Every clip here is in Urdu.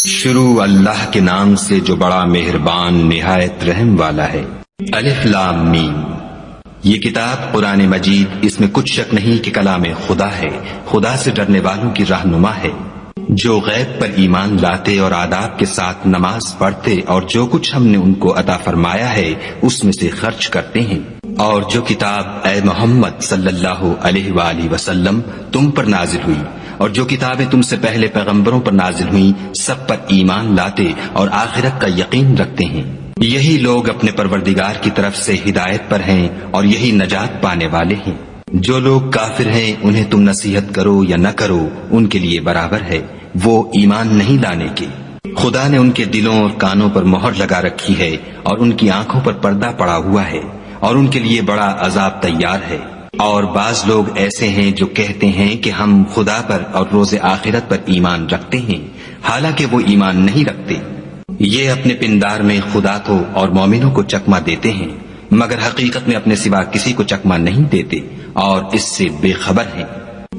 شروع اللہ کے نام سے جو بڑا مہربان نہایت رحم والا ہے۔ الف لام میم۔ یہ کتاب قرآن مجید، اس میں کچھ شک نہیں کہ کلام خدا ہے، خدا سے ڈرنے والوں کی رہنما ہے، جو غیب پر ایمان لاتے اور آداب کے ساتھ نماز پڑھتے اور جو کچھ ہم نے ان کو عطا فرمایا ہے اس میں سے خرچ کرتے ہیں، اور جو کتاب اے محمد صلی اللہ علیہ وآلہ وسلم تم پر نازل ہوئی اور جو کتابیں تم سے پہلے پیغمبروں پر نازل ہوئیں سب پر ایمان لاتے اور آخرت کا یقین رکھتے ہیں، یہی لوگ اپنے پروردگار کی طرف سے ہدایت پر ہیں اور یہی نجات پانے والے ہیں۔ جو لوگ کافر ہیں انہیں تم نصیحت کرو یا نہ کرو ان کے لیے برابر ہے، وہ ایمان نہیں لانے کے۔ خدا نے ان کے دلوں اور کانوں پر مہر لگا رکھی ہے اور ان کی آنکھوں پر پردہ پڑا ہوا ہے اور ان کے لیے بڑا عذاب تیار ہے۔ اور بعض لوگ ایسے ہیں جو کہتے ہیں کہ ہم خدا پر اور روز آخرت پر ایمان رکھتے ہیں، حالانکہ وہ ایمان نہیں رکھتے۔ یہ اپنے پندار میں خدا کو اور مومنوں کو چکمہ دیتے ہیں، مگر حقیقت میں اپنے سوا کسی کو چکمہ نہیں دیتے اور اس سے بے خبر ہیں۔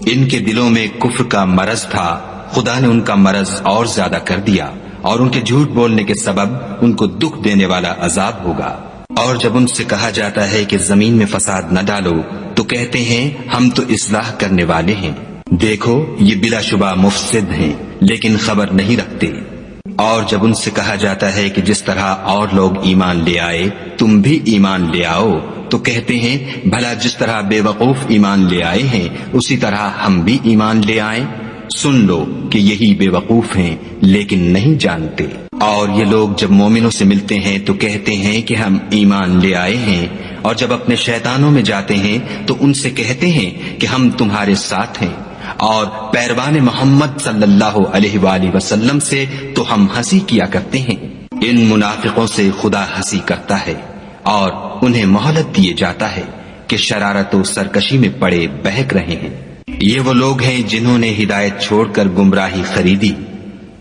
ان کے دلوں میں کفر کا مرض تھا، خدا نے ان کا مرض اور زیادہ کر دیا اور ان کے جھوٹ بولنے کے سبب ان کو دکھ دینے والا عذاب ہوگا۔ اور جب ان سے کہا جاتا ہے کہ زمین میں فساد نہ ڈالو تو کہتے ہیں ہم تو اصلاح کرنے والے ہیں، دیکھو یہ بلا شبہ مفسد ہیں لیکن خبر نہیں رکھتے۔ اور جب ان سے کہا جاتا ہے کہ جس طرح اور لوگ ایمان لے آئے تم بھی ایمان لے آؤ تو کہتے ہیں بھلا جس طرح بے وقوف ایمان لے آئے ہیں اسی طرح ہم بھی ایمان لے آئیں، سن لو کہ یہی بے وقوف ہیں لیکن نہیں جانتے۔ اور یہ لوگ جب مومنوں سے ملتے ہیں تو کہتے ہیں کہ ہم ایمان لے آئے ہیں، اور جب اپنے شیطانوں میں جاتے ہیں تو ان سے کہتے ہیں کہ ہم تمہارے ساتھ ہیں، اور پیروان محمد صلی اللہ علیہ وآلہ وسلم سے تو ہم ہنسی کیا کرتے ہیں۔ ان منافقوں سے خدا ہنسی کرتا ہے اور انہیں مہلت دیے جاتا ہے کہ شرارت و سرکشی میں پڑے بہک رہے ہیں۔ یہ وہ لوگ ہیں جنہوں نے ہدایت چھوڑ کر گمراہی خریدی،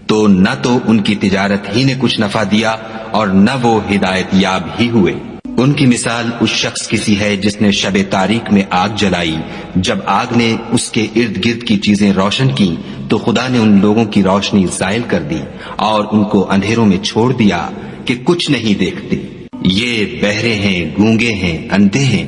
تو نہ تو ان کی تجارت ہی نے کچھ نفع دیا اور نہ وہ ہدایت یاب ہی ہوئے۔ ان کی مثال اس شخص کی سی ہے جس نے شب تاریک میں آگ جلائی، جب آگ نے اس کے ارد گرد کی چیزیں روشن کی تو خدا نے ان لوگوں کی روشنی زائل کر دی اور ان کو اندھیروں میں چھوڑ دیا کہ کچھ نہیں دیکھتے۔ یہ بہرے ہیں، گونگے ہیں، اندھے ہیں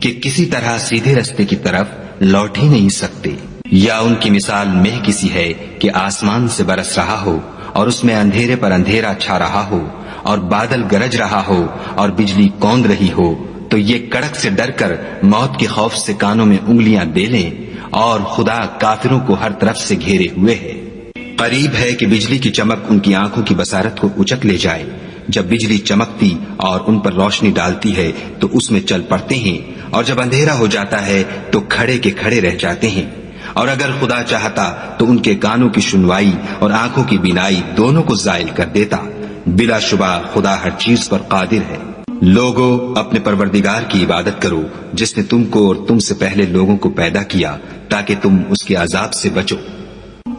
کہ کسی طرح سیدھے رستے کی طرف لوٹ ہی نہیں سکتے۔ یا ان کی مثال مہ کسی ہے کہ آسمان سے برس رہا ہو اور اس میں اندھیرے پر اندھیرا چھا رہا ہو اور بادل گرج رہا ہو اور بجلی کوند رہی ہو، تو یہ کڑک سے ڈر کر موت کے خوف سے کانوں میں انگلیاں دے لیں، اور خدا کافروں کو ہر طرف سے گھیرے ہوئے ہے۔ قریب ہے کہ بجلی کی چمک ان کی آنکھوں کی بصارت کو اچک لے جائے۔ جب بجلی چمکتی اور ان پر روشنی ڈالتی ہے تو اس میں چل پڑتے ہیں، اور جب اندھیرا ہو جاتا ہے تو کھڑے کے کھڑے رہ جاتے ہیں۔ اور اگر خدا چاہتا تو ان کے کانوں کی سنوائی اور آنکھوں کی بینائی دونوں کو زائل کر دیتا، بلا شبہ خدا ہر چیز پر قادر ہے۔ لوگو اپنے پروردگار کی عبادت کرو جس نے تم کو اور تم سے پہلے لوگوں کو پیدا کیا تاکہ تم اس کے عذاب سے بچو،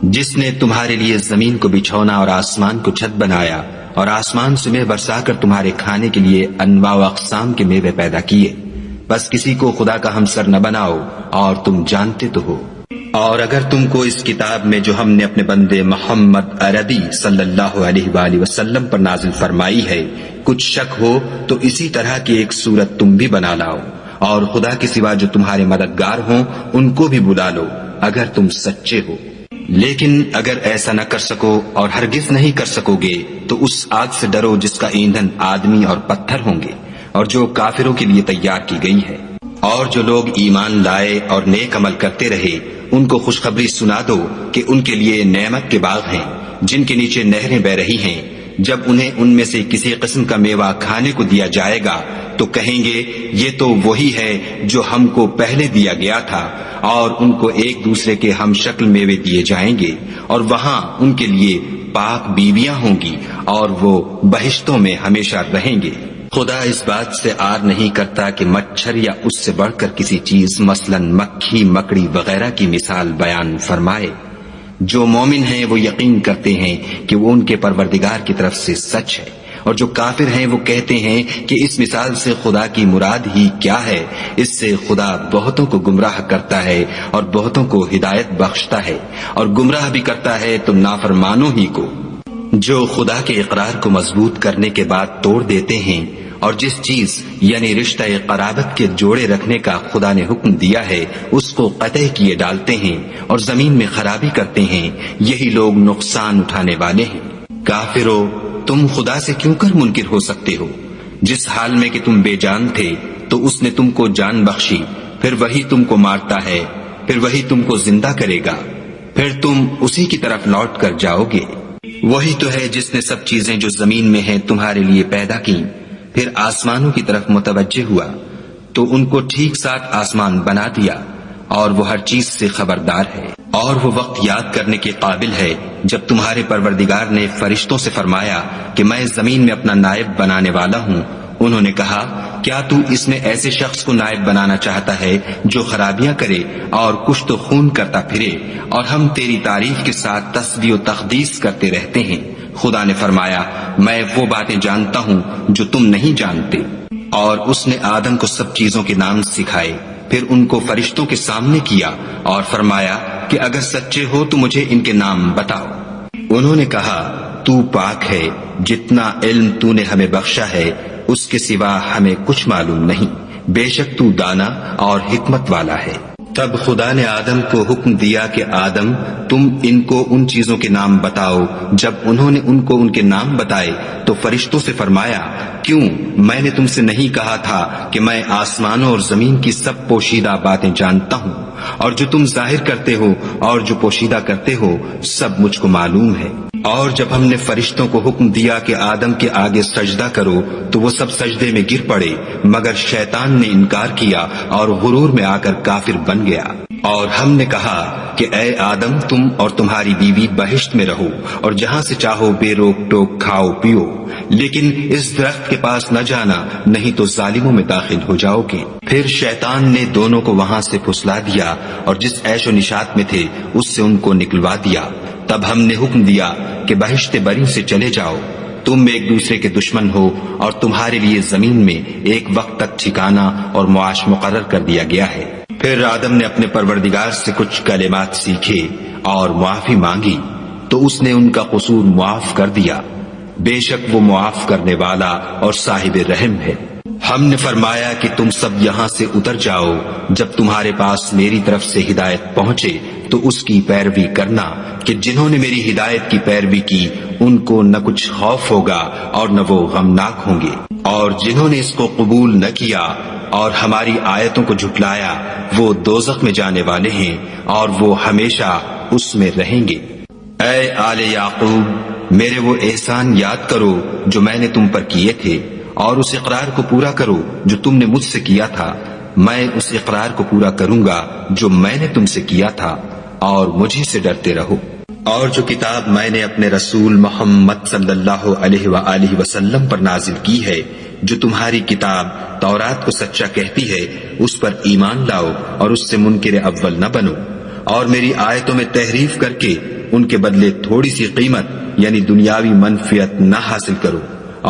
جس نے تمہارے لیے زمین کو بچھونا اور آسمان کو چھت بنایا اور آسمان سے میوہ برسا کر تمہارے کھانے کے لیے انواع و اقسام کے میوے پیدا کیے، بس کسی کو خدا کا ہمسر نہ بناؤ اور تم جانتے تو ہو۔ اور اگر تم کو اس کتاب میں جو ہم نے اپنے بندے محمد عربی صلی اللہ علیہ وآلہ وسلم پر نازل فرمائی ہے کچھ شک ہو تو اسی طرح کی ایک صورت تم بھی بنا لاؤ، اور خدا کے سوا جو تمہارے مددگار ہوں ان کو بھی بلا لو اگر تم سچے ہو۔ لیکن اگر ایسا نہ کر سکو اور ہرگز نہیں کر سکو گے تو اس آگ سے ڈرو جس کا ایندھن آدمی اور پتھر ہوں گے اور جو کافروں کے لیے تیار کی گئی ہے۔ اور جو لوگ ایمان لائے اور نیک عمل کرتے رہے ان کو خوشخبری سنا دو کہ ان کے لیے نعمت کے باغ ہیں جن کے نیچے نہریں بہ رہی ہیں، جب انہیں ان میں سے کسی قسم کا میوہ کھانے کو دیا جائے گا تو کہیں گے یہ تو وہی ہے جو ہم کو پہلے دیا گیا تھا، اور ان کو ایک دوسرے کے ہم شکل میوے دیے جائیں گے، اور وہاں ان کے لیے پاک بیویاں ہوں گی اور وہ بہشتوں میں ہمیشہ رہیں گے۔ خدا اس بات سے آر نہیں کرتا کہ مچھر یا اس سے بڑھ کر کسی چیز مثلا مکھی مکڑی وغیرہ کی مثال بیان فرمائے۔ جو مومن ہیں وہ یقین کرتے ہیں کہ وہ ان کے پروردگار کی طرف سے سچ ہے، اور جو کافر ہیں وہ کہتے ہیں کہ اس مثال سے خدا کی مراد ہی کیا ہے۔ اس سے خدا بہتوں کو گمراہ کرتا ہے اور بہتوں کو ہدایت بخشتا ہے، اور گمراہ بھی کرتا ہے تو نافرمانوں ہی کو۔ جو خدا کے اقرار کو مضبوط کرنے کے بعد توڑ دیتے ہیں اور جس چیز یعنی رشتہ قرابت کے جوڑے رکھنے کا خدا نے حکم دیا ہے اس کو قطع کیے ڈالتے ہیں اور زمین میں خرابی کرتے ہیں، یہی لوگ نقصان اٹھانے والے ہیں۔ کافرو، تم خدا سے کیوں کر منکر ہو سکتے ہو؟ جس حال میں کہ تم بے جان تھے تو اس نے تم کو جان بخشی، پھر وہی تم کو مارتا ہے، پھر وہی تم کو زندہ کرے گا، پھر تم اسی کی طرف لوٹ کر جاؤ گے۔ وہی تو ہے جس نے سب چیزیں جو زمین میں ہیں تمہارے لیے پیدا کی، پھر آسمانوں کی طرف متوجہ ہوا تو ان کو ٹھیک ساتھ آسمان بنا دیا، اور وہ ہر چیز سے خبردار ہے۔ اور وہ وقت یاد کرنے کے قابل ہے جب تمہارے پروردگار نے فرشتوں سے فرمایا کہ میں زمین میں اپنا نائب بنانے والا ہوں۔ انہوں نے کہا، کیا تو اس میں ایسے شخص کو نائب بنانا چاہتا ہے جو خرابیاں کرے اور کشت و خون کرتا پھرے، اور ہم تیری تعریف کے ساتھ تسبیح و تقدیس کرتے رہتے ہیں؟ خدا نے فرمایا، میں وہ باتیں جانتا ہوں جو تم نہیں جانتے۔ اور اس نے آدم کو سب چیزوں کے نام سکھائے، پھر ان کو فرشتوں کے سامنے کیا اور فرمایا کہ اگر سچے ہو تو مجھے ان کے نام بتاؤ۔ انہوں نے کہا، تو پاک ہے، جتنا علم تو نے ہمیں بخشا ہے اس کے سوا ہمیں کچھ معلوم نہیں، بے شک تو دانا اور حکمت والا ہے۔ تب خدا نے آدم کو حکم دیا کہ آدم، تم ان کو ان چیزوں کے نام بتاؤ۔ جب انہوں نے ان کو ان کے نام بتائے تو فرشتوں سے فرمایا، کیوں میں نے تم سے نہیں کہا تھا کہ میں آسمانوں اور زمین کی سب پوشیدہ باتیں جانتا ہوں، اور جو تم ظاہر کرتے ہو اور جو پوشیدہ کرتے ہو سب مجھ کو معلوم ہے۔ اور جب ہم نے فرشتوں کو حکم دیا کہ آدم کے آگے سجدہ کرو تو وہ سب سجدے میں گر پڑے، مگر شیطان نے انکار کیا اور غرور میں آ کر کافر بن گیا۔ اور ہم نے کہا کہ اے آدم، تم اور تمہاری بیوی بہشت میں رہو اور جہاں سے چاہو بے روک ٹوک کھاؤ پیو، لیکن اس درخت کے پاس نہ جانا، نہیں تو ظالموں میں داخل ہو جاؤ گے۔ پھر شیطان نے دونوں کو وہاں سے پھسلا دیا اور جس عیش و نشاط میں تھے اس سے ان کو نکلوا دیا۔ تب ہم نے حکم دیا کہ بہشت بری سے چلے جاؤ، تم ایک دوسرے کے دشمن ہو، اور تمہارے لیے زمین میں ایک وقت تک ٹھکانہ اور معاش مقرر کر دیا گیا ہے۔ پھر آدم نے اپنے پروردگار سے کچھ کلمات سیکھے اور معافی مانگی تو اس نے ان کا قصور معاف کر دیا، بے شک وہ معاف کرنے والا اور صاحب رحم ہے۔ ہم نے فرمایا کہ تم سب یہاں سے اتر جاؤ، جب تمہارے پاس میری طرف سے ہدایت پہنچے تو اس کی پیروی کرنا، کہ جنہوں نے میری ہدایت کی پیروی کی ان کو نہ کچھ خوف ہوگا اور نہ وہ غمناک ہوں گے، اور جنہوں نے اس کو قبول نہ کیا اور ہماری آیتوں کو جھٹلایا وہ دوزخ میں جانے والے ہیں اور وہ ہمیشہ اس میں رہیں گے۔ اے آل یعقوب، میرے وہ احسان یاد کرو جو میں نے تم پر کیے تھے، اور اس اقرار کو پورا کرو جو تم نے مجھ سے کیا تھا۔ میں اس اقرار کو پورا کروں گا جو میں نے تم سے کیا تھا، اور مجھے سے ڈرتے رہو۔ اور جو کتاب میں نے اپنے رسول محمد صلی اللہ علیہ وآلہ وسلم پر نازل کی ہے، جو تمہاری کتاب تورات کو سچا کہتی ہے، اس پر ایمان لاؤ اور اس سے منکر اول نہ بنو، اور میری آیتوں میں تحریف کر کے ان کے بدلے تھوڑی سی قیمت یعنی دنیاوی منفعت نہ حاصل کرو،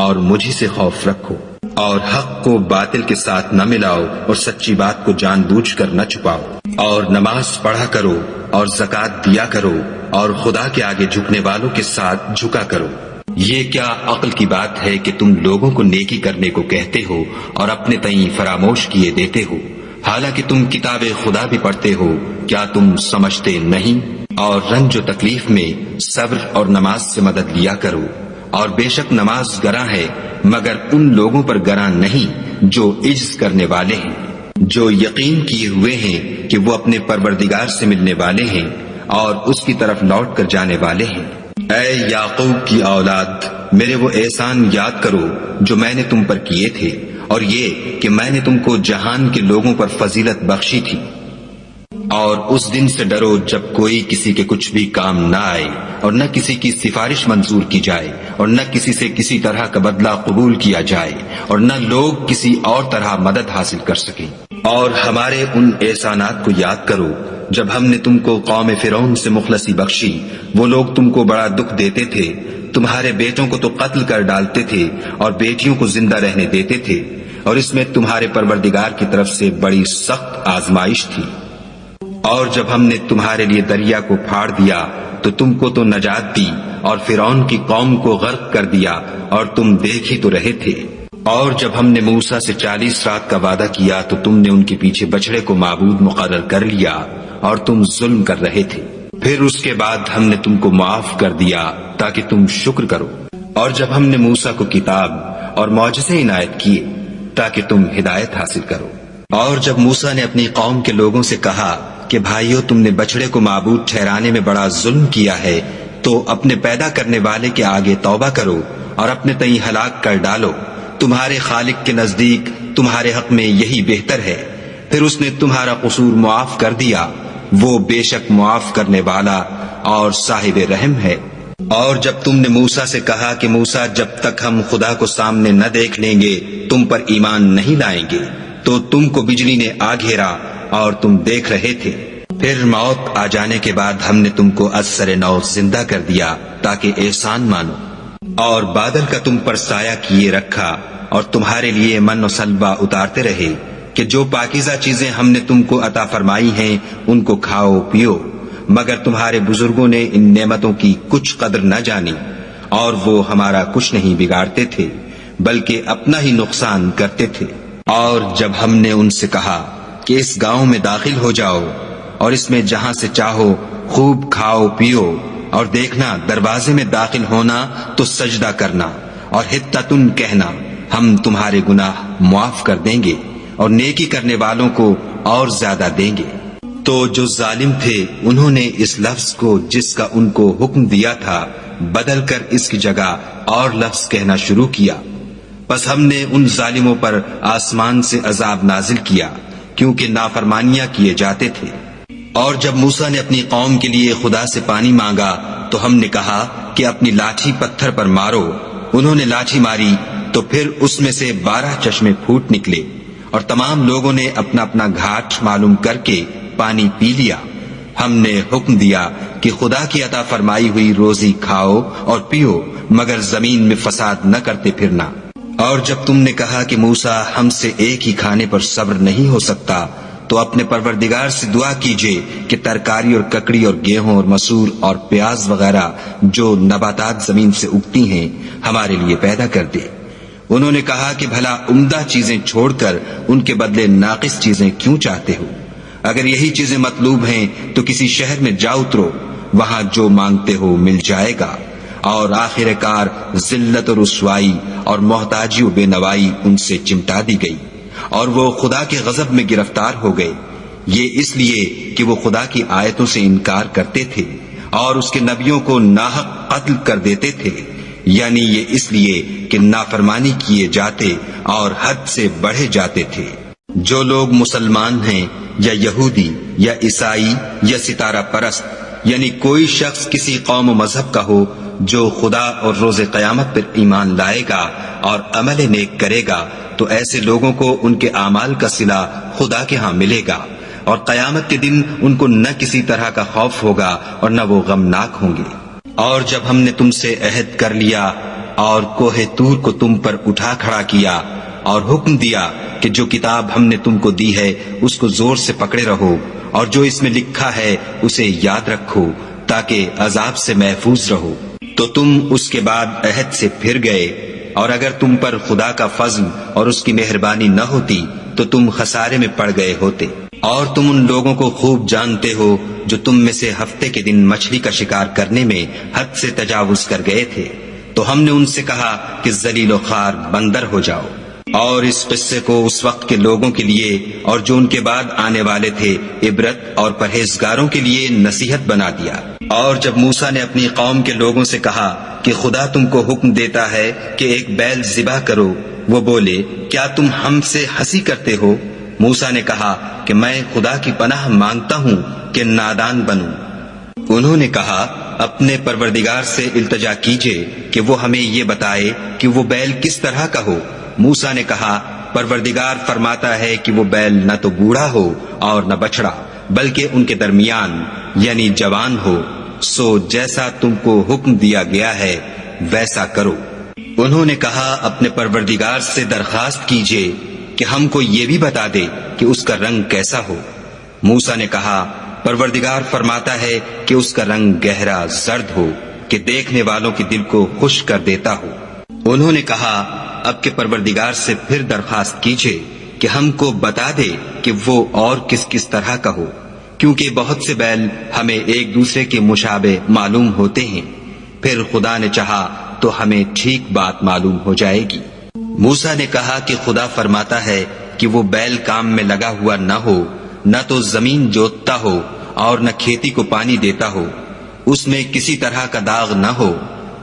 اور مجھے سے خوف رکھو، اور حق کو باطل کے ساتھ نہ ملاؤ اور سچی بات کو جان بوجھ کر نہ چھپاؤ، اور نماز پڑھا کرو اور زکوٰۃ دیا کرو، اور خدا کے آگے جھکنے والوں کے ساتھ جھکا کرو۔ یہ کیا عقل کی بات ہے کہ تم لوگوں کو نیکی کرنے کو کہتے ہو اور اپنے تئیں فراموش کیے دیتے ہو، حالانکہ تم کتاب خدا بھی پڑھتے ہو؟ کیا تم سمجھتے نہیں؟ اور رنج و تکلیف میں صبر اور نماز سے مدد لیا کرو، اور بے شک نماز گراں ہے، مگر ان لوگوں پر گراں نہیں جو عجز کرنے والے ہیں، جو یقین کیے ہوئے ہیں کہ وہ اپنے پروردگار سے ملنے والے ہیں اور اس کی طرف لوٹ کر جانے والے ہیں۔ اے یعقوب کی اولاد، میرے وہ احسان یاد کرو جو میں نے تم پر کیے تھے، اور یہ کہ میں نے تم کو جہان کے لوگوں پر فضیلت بخشی تھی۔ اور اس دن سے ڈرو جب کوئی کسی کے کچھ بھی کام نہ آئے، اور نہ کسی کی سفارش منظور کی جائے، اور نہ کسی سے کسی طرح کا بدلہ قبول کیا جائے، اور نہ لوگ کسی اور طرح مدد حاصل کر سکیں۔ اور ہمارے ان احسانات کو یاد کرو جب ہم نے تم کو قوم فرعون سے مخلصی بخشی، وہ لوگ تم کو بڑا دکھ دیتے تھے، تمہارے بیٹوں کو تو قتل کر ڈالتے تھے اور بیٹیوں کو زندہ رہنے دیتے تھے، اور اس میں تمہارے پروردگار کی طرف سے بڑی سخت آزمائش تھی۔ اور جب ہم نے تمہارے لیے دریا کو پھاڑ دیا تو تم کو تو نجات دی، اور فرعون کی قوم کو غرق کر دیا اور تم دیکھ ہی تو رہے تھے۔ اور جب ہم نے موسیٰ سے 40 رات کا وعدہ کیا تو تم نے ان کے پیچھے بچڑے کو معبود مقرر کر لیا اور تم ظلم کر رہے تھے۔ پھر اس کے بعد ہم نے تم کو معاف کر دیا تاکہ تم شکر کرو۔ اور جب ہم نے موسیٰ کو کتاب اور معجزے عنایت کیے تاکہ تم ہدایت حاصل کرو۔ اور جب موسیٰ نے اپنی قوم کے لوگوں سے کہا کہ بھائیو، تم نے بچڑے کو معبود ٹھہرانے میں بڑا ظلم کیا ہے، تو اپنے پیدا کرنے والے کے آگے توبہ کرو اور اپنے تئیں ہلاک کر ڈالو، تمہارے خالق کے نزدیک تمہارے حق میں یہی بہتر ہے۔ پھر اس نے تمہارا قصور معاف کر دیا، وہ بے شک معاف کرنے والا اور صاحب رحم ہے۔ اور جب تم نے موسیٰ سے کہا کہ موسیٰ، جب تک ہم خدا کو سامنے نہ دیکھ لیں گے تم پر ایمان نہیں لائیں گے، تو تم کو بجلی نے آ گھیرا اور تم دیکھ رہے تھے۔ پھر موت آ جانے کے بعد ہم نے تم کو از سر نو زندہ کر دیا تاکہ احسان مانو، اور بادل کا تم پر سایہ کیے رکھا اور تمہارے لیے من و سلوہ اتارتے رہے کہ جو پاکیزہ چیزیں ہم نے تم کو عطا فرمائی ہیں ان کو کھاؤ پیو، مگر تمہارے بزرگوں نے ان نعمتوں کی کچھ قدر نہ جانی، اور وہ ہمارا کچھ نہیں بگاڑتے تھے بلکہ اپنا ہی نقصان کرتے تھے۔ اور جب ہم نے ان سے کہا کہ اس گاؤں میں داخل ہو جاؤ اور اس میں جہاں سے چاہو خوب کھاؤ پیو، اور دیکھنا دروازے میں داخل ہونا تو سجدہ کرنا اور حطتن کہنا، ہم تمہارے گناہ معاف کر دیں گے اور نیکی کرنے والوں کو اور زیادہ دیں گے۔ تو جو ظالم تھے انہوں نے اس لفظ کو جس کا ان کو حکم دیا تھا بدل کر اس کی جگہ اور لفظ کہنا شروع کیا، پس ہم نے ان ظالموں پر آسمان سے عذاب نازل کیا کیونکہ نافرمانیاں کیے جاتے تھے۔ اور جب موسیٰ نے اپنی قوم کے لیے خدا سے پانی مانگا تو ہم نے کہا کہ اپنی لاٹھی پتھر پر مارو۔ انہوں نے لاٹھی ماری تو پھر اس میں سے 12 چشمے پھوٹ نکلے، اور تمام لوگوں نے اپنا اپنا گھاٹ معلوم کر کے پانی پی لیا۔ ہم نے حکم دیا کہ خدا کی عطا فرمائی ہوئی روزی کھاؤ اور پیو، مگر زمین میں فساد نہ کرتے پھرنا۔ اور جب تم نے کہا کہ موسیٰ، ہم سے ایک ہی کھانے پر صبر نہیں ہو سکتا، تو اپنے پروردگار سے دعا کیجئے کہ ترکاری اور ککڑی اور گیہوں اور مسور اور پیاز وغیرہ جو نباتات زمین سے اگتی ہیں ہمارے لیے پیدا کر دے۔ انہوں نے کہا کہ بھلا عمدہ چیزیں چھوڑ کر ان کے بدلے ناقص چیزیں کیوں چاہتے ہو؟ اگر یہی چیزیں مطلوب ہیں تو کسی شہر میں جا اترو، وہاں جو مانگتے ہو مل جائے گا۔ اور آخر کار ذلت و رسوائی اور محتاجی و بے نوائی ان سے چمٹا دی گئی، اور وہ خدا کے غضب میں گرفتار ہو گئے، یہ اس لیے کہ وہ خدا کی آیتوں سے انکار کرتے تھے اور اس کے نبیوں کو ناحق قتل کر دیتے تھے، یعنی یہ اس لیے کہ نافرمانی کیے جاتے اور حد سے بڑھے جاتے تھے۔ جو لوگ مسلمان ہیں یا یہودی یا عیسائی یا ستارہ پرست، یعنی کوئی شخص کسی قوم و مذہب کا ہو، جو خدا اور روز قیامت پر ایمان لائے گا اور عمل نیک کرے گا، تو ایسے لوگوں کو ان کے اعمال کا صلہ خدا کے ہاں ملے گا، اور قیامت کے دن ان کو نہ کسی طرح کا خوف ہوگا اور نہ وہ غمناک ہوں گے۔ اور جب ہم نے تم سے عہد کر لیا اور کوہ طور کو تم پر اٹھا کھڑا کیا اور حکم دیا کہ جو کتاب ہم نے تم کو دی ہے اس کو زور سے پکڑے رہو، اور جو اس میں لکھا ہے اسے یاد رکھو تاکہ عذاب سے محفوظ رہو، تو تم اس کے بعد عہد سے پھر گئے، اور اگر تم پر خدا کا فضل اور اس کی مہربانی نہ ہوتی تو تم خسارے میں پڑ گئے ہوتے۔ اور تم ان لوگوں کو خوب جانتے ہو جو تم میں سے ہفتے کے دن مچھلی کا شکار کرنے میں حد سے تجاوز کر گئے تھے، تو ہم نے ان سے کہا کہ ذلیل و خوار بندر ہو جاؤ۔ اور اس قصے کو اس وقت کے لوگوں کے لیے اور جو ان کے بعد آنے والے تھے عبرت اور پرہیزگاروں کے لیے نصیحت بنا دیا۔ اور جب موسیٰ نے اپنی قوم کے لوگوں سے کہا کہ خدا تم کو حکم دیتا ہے کہ ایک بیل ذبح کرو، وہ بولے، کیا تم ہم سے ہنسی کرتے ہو؟ موسیٰ نے کہا کہ میں خدا کی پناہ مانگتا ہوں کہ نادان بنوں۔ انہوں نے کہا، اپنے پروردگار سے التجا کیجئے کہ وہ ہمیں یہ بتائے کہ وہ بیل کس طرح کا ہو۔ موسیٰ نے کہا، پروردگار فرماتا ہے کہ وہ بیل نہ تو بوڑھا ہو اور نہ بچڑا، بلکہ ان کے درمیان یعنی جوان ہو، سو جیسا تم کو حکم دیا گیا ہے ویسا کرو۔ انہوں نے کہا، اپنے پروردگار سے درخواست کیجئے کہ ہم کو یہ بھی بتا دے کہ اس کا رنگ کیسا ہو۔ موسیٰ نے کہا، پروردگار فرماتا ہے کہ اس کا رنگ گہرا زرد ہو، کہ دیکھنے والوں کے دل کو خوش کر دیتا ہو۔ انہوں نے کہا اب کے پروردگار سے پھر درخواست کیجئے کہ ہم کو بتا دے کہ وہ اور کس کس طرح کا ہو، کیونکہ بہت سے بیل ہمیں ایک دوسرے کے مشابہ معلوم ہوتے ہیں، پھر خدا نے چاہا تو ہمیں ٹھیک بات معلوم ہو جائے گی۔ موسیٰ نے کہا کہ خدا فرماتا ہے کہ وہ بیل کام میں لگا ہوا نہ ہو، نہ تو زمین جوتتا ہو اور نہ کھیتی کو پانی دیتا ہو، اس میں کسی طرح کا داغ نہ ہو۔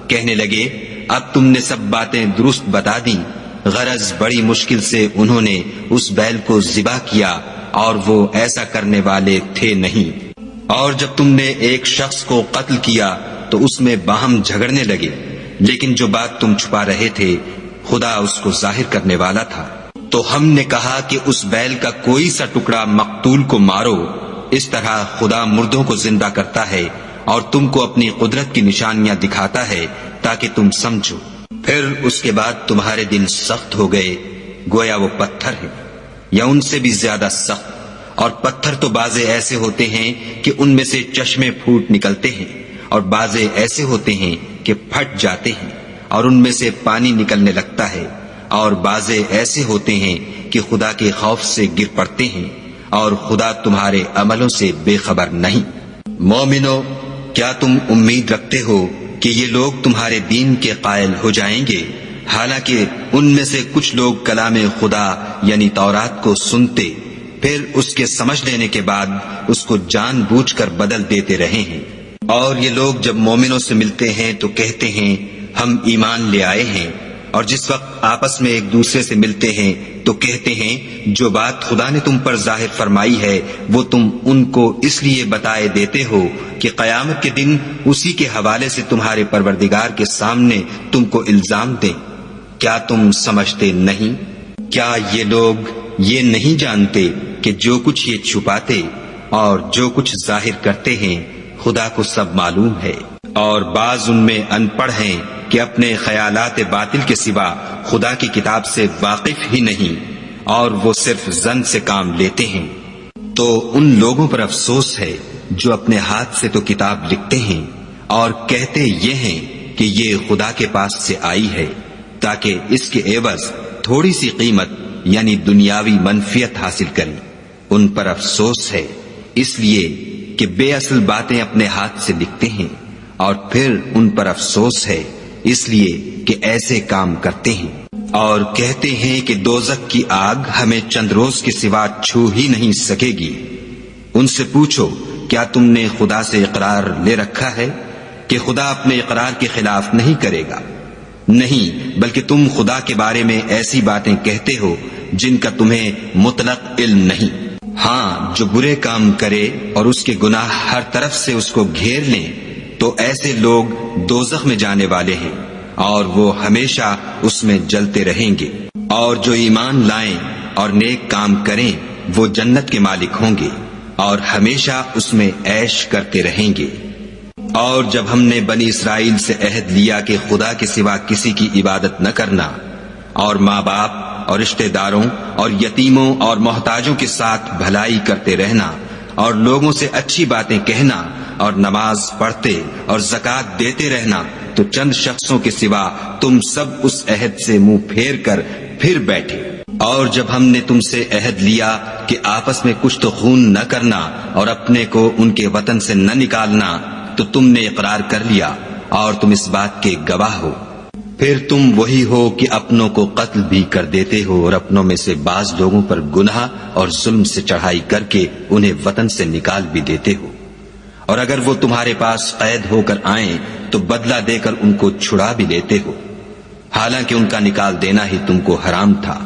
کہنے لگے اب تم نے سب باتیں درست بتا دیں۔ غرض بڑی مشکل سے انہوں نے اس بیل کو ذبح کیا اور وہ ایسا کرنے والے تھے نہیں۔ اور جب تم نے ایک شخص کو قتل کیا تو اس میں باہم جھگڑنے لگے، لیکن جو بات تم چھپا رہے تھے خدا اس کو ظاہر کرنے والا تھا۔ تو ہم نے کہا کہ اس بیل کا کوئی سا ٹکڑا مقتول کو مارو، اس طرح خدا مردوں کو زندہ کرتا ہے اور تم کو اپنی قدرت کی نشانیاں دکھاتا ہے تاکہ تم سمجھو۔ پھر اس کے بعد تمہارے دل سخت ہو گئے، گویا وہ پتھر ہیں یا ان سے بھی زیادہ سخت، اور پتھر تو بعضے ایسے ہوتے ہیں کہ ان میں سے چشمے پھوٹ نکلتے ہیں، اور بعضے ایسے ہوتے ہیں کہ پھٹ جاتے ہیں اور ان میں سے پانی نکلنے لگتا ہے، اور بعضے ایسے ہوتے ہیں کہ خدا کے خوف سے گر پڑتے ہیں، اور خدا تمہارے عملوں سے بے خبر نہیں۔ مومنو، کیا تم امید رکھتے ہو کہ یہ لوگ تمہارے دین کے قائل ہو جائیں گے؟ حالانکہ ان میں سے کچھ لوگ کلام خدا یعنی تورات کو سنتے، پھر اس کے سمجھ لینے کے بعد اس کو جان بوجھ کر بدل دیتے رہے ہیں۔ اور یہ لوگ جب مومنوں سے ملتے ہیں تو کہتے ہیں ہم ایمان لے آئے ہیں، اور جس وقت آپس میں ایک دوسرے سے ملتے ہیں تو کہتے ہیں جو بات خدا نے تم پر ظاہر فرمائی ہے وہ تم ان کو اس لیے بتائے دیتے ہو کہ قیامت کے دن اسی کے حوالے سے تمہارے پروردگار کے سامنے تم کو الزام دیں۔ کیا تم سمجھتے نہیں؟ کیا یہ لوگ یہ نہیں جانتے کہ جو کچھ یہ چھپاتے اور جو کچھ ظاہر کرتے ہیں خدا کو سب معلوم ہے؟ اور بعض ان میں ان پڑھ ہیں کہ اپنے خیالات باطل کے سوا خدا کی کتاب سے واقف ہی نہیں، اور وہ صرف ظن سے کام لیتے ہیں۔ تو ان لوگوں پر افسوس ہے جو اپنے ہاتھ سے تو کتاب لکھتے ہیں اور کہتے یہ ہیں کہ یہ خدا کے پاس سے آئی ہے تاکہ اس کے عوض تھوڑی سی قیمت یعنی دنیاوی منفیت حاصل کریں۔ ان پر افسوس ہے اس لیے کہ بے اصل باتیں اپنے ہاتھ سے لکھتے ہیں، اور پھر ان پر افسوس ہے اس لیے کہ ایسے کام کرتے ہیں، اور کہتے ہیں کہ دوزخ کی آگ ہمیں چند روز کے سوا چھو ہی نہیں سکے گی۔ ان سے پوچھو کیا تم نے خدا سے اقرار لے رکھا ہے کہ خدا اپنے اقرار کے خلاف نہیں کرے گا؟ نہیں، بلکہ تم خدا کے بارے میں ایسی باتیں کہتے ہو جن کا تمہیں مطلق علم نہیں۔ ہاں، جو برے کام کرے اور اس کے گناہ ہر طرف سے اس کو گھیر لیں تو ایسے لوگ دوزخ میں جانے والے ہیں اور وہ ہمیشہ اس میں جلتے رہیں گے، اور جو ایمان لائیں اور نیک کام کریں وہ جنت کے مالک ہوں گے اور ہمیشہ اس میں عیش کرتے رہیں گے۔ اور جب ہم نے بنی اسرائیل سے عہد لیا کہ خدا کے سوا کسی کی عبادت نہ کرنا، اور ماں باپ اور رشتہ داروں اور یتیموں اور محتاجوں کے ساتھ بھلائی کرتے رہنا، اور لوگوں سے اچھی باتیں کہنا، اور نماز پڑھتے اور زکوٰۃ دیتے رہنا، تو چند شخصوں کے سوا تم سب اس عہد سے منہ پھیر کر پھر بیٹھے۔ اور جب ہم نے تم سے عہد لیا کہ آپس میں کچھ تو خون نہ کرنا اور اپنے کو ان کے وطن سے نہ نکالنا، تو تم نے اقرار کر لیا اور تم اس بات کے گواہ ہو۔ پھر تم وہی ہو کہ اپنوں کو قتل بھی کر دیتے ہو اور اپنوں میں سے بعض لوگوں پر گناہ اور ظلم سے چڑھائی کر کے انہیں وطن سے نکال بھی دیتے ہو، اور اگر وہ تمہارے پاس قید ہو کر آئیں تو بدلہ دے کر ان کو چھڑا بھی لیتے ہو، حالانکہ ان کا نکال دینا ہی تم کو حرام تھا۔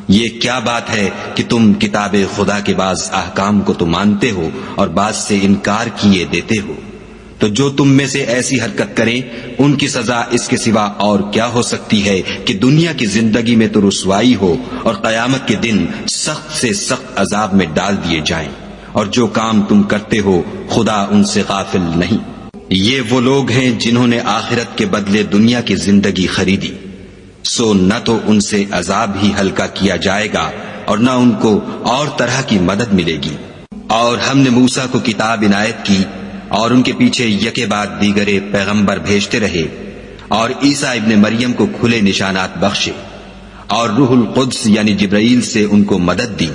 یہ کیا بات ہے کہ تم کتاب خدا کے بعض احکام کو تو مانتے ہو اور بعض سے انکار کیے دیتے ہو؟ تو جو تم میں سے ایسی حرکت کریں ان کی سزا اس کے سوا اور کیا ہو سکتی ہے کہ دنیا کی زندگی میں تو رسوائی ہو اور قیامت کے دن سخت سے سخت عذاب میں ڈال دیے جائیں، اور جو کام تم کرتے ہو خدا ان سے غافل نہیں۔ یہ وہ لوگ ہیں جنہوں نے آخرت کے بدلے دنیا کی زندگی خریدی، سو نہ تو ان سے عذاب ہی ہلکا کیا جائے گا اور نہ ان کو اور طرح کی مدد ملے گی۔ اور ہم نے موسیٰ کو کتاب عنایت کی اور ان کے پیچھے یکے بعد دیگرے پیغمبر بھیجتے رہے، اور عیسیٰ ابن مریم کو کھلے نشانات بخشے، اور روح القدس یعنی جبرائیل سے ان کو مدد دی۔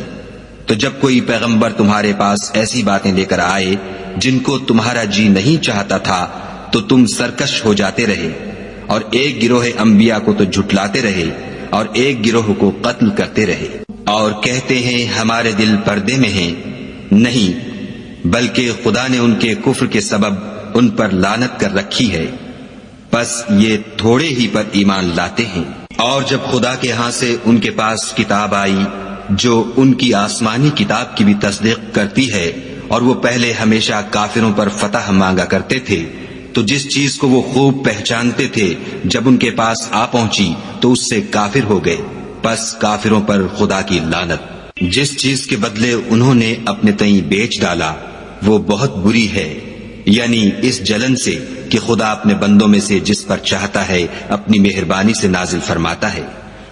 تو جب کوئی پیغمبر تمہارے پاس ایسی باتیں لے کر آئے جن کو تمہارا جی نہیں چاہتا تھا تو تم سرکش ہو جاتے رہے، اور ایک گروہ انبیاء کو تو جھٹلاتے رہے اور ایک گروہ کو قتل کرتے رہے، اور کہتے ہیں ہمارے دل پردے میں ہیں، نہیں بلکہ خدا نے ان کے کفر کے سبب ان پر لعنت کر رکھی ہے، پس یہ تھوڑے ہی پر ایمان لاتے ہیں۔ اور جب خدا کے ہاں سے ان کے پاس کتاب آئی جو ان کی آسمانی کتاب کی بھی تصدیق کرتی ہے، اور وہ پہلے ہمیشہ کافروں پر فتح مانگا کرتے تھے، تو جس چیز کو وہ خوب پہچانتے تھے جب ان کے پاس آ پہنچی تو اس سے کافر ہو گئے، پس کافروں پر خدا کی لعنت۔ جس چیز کے بدلے انہوں نے اپنے تئیں بیچ ڈالا وہ بہت بری ہے، یعنی اس جلن سے کہ خدا اپنے بندوں میں سے جس پر چاہتا ہے اپنی مہربانی سے نازل فرماتا ہے۔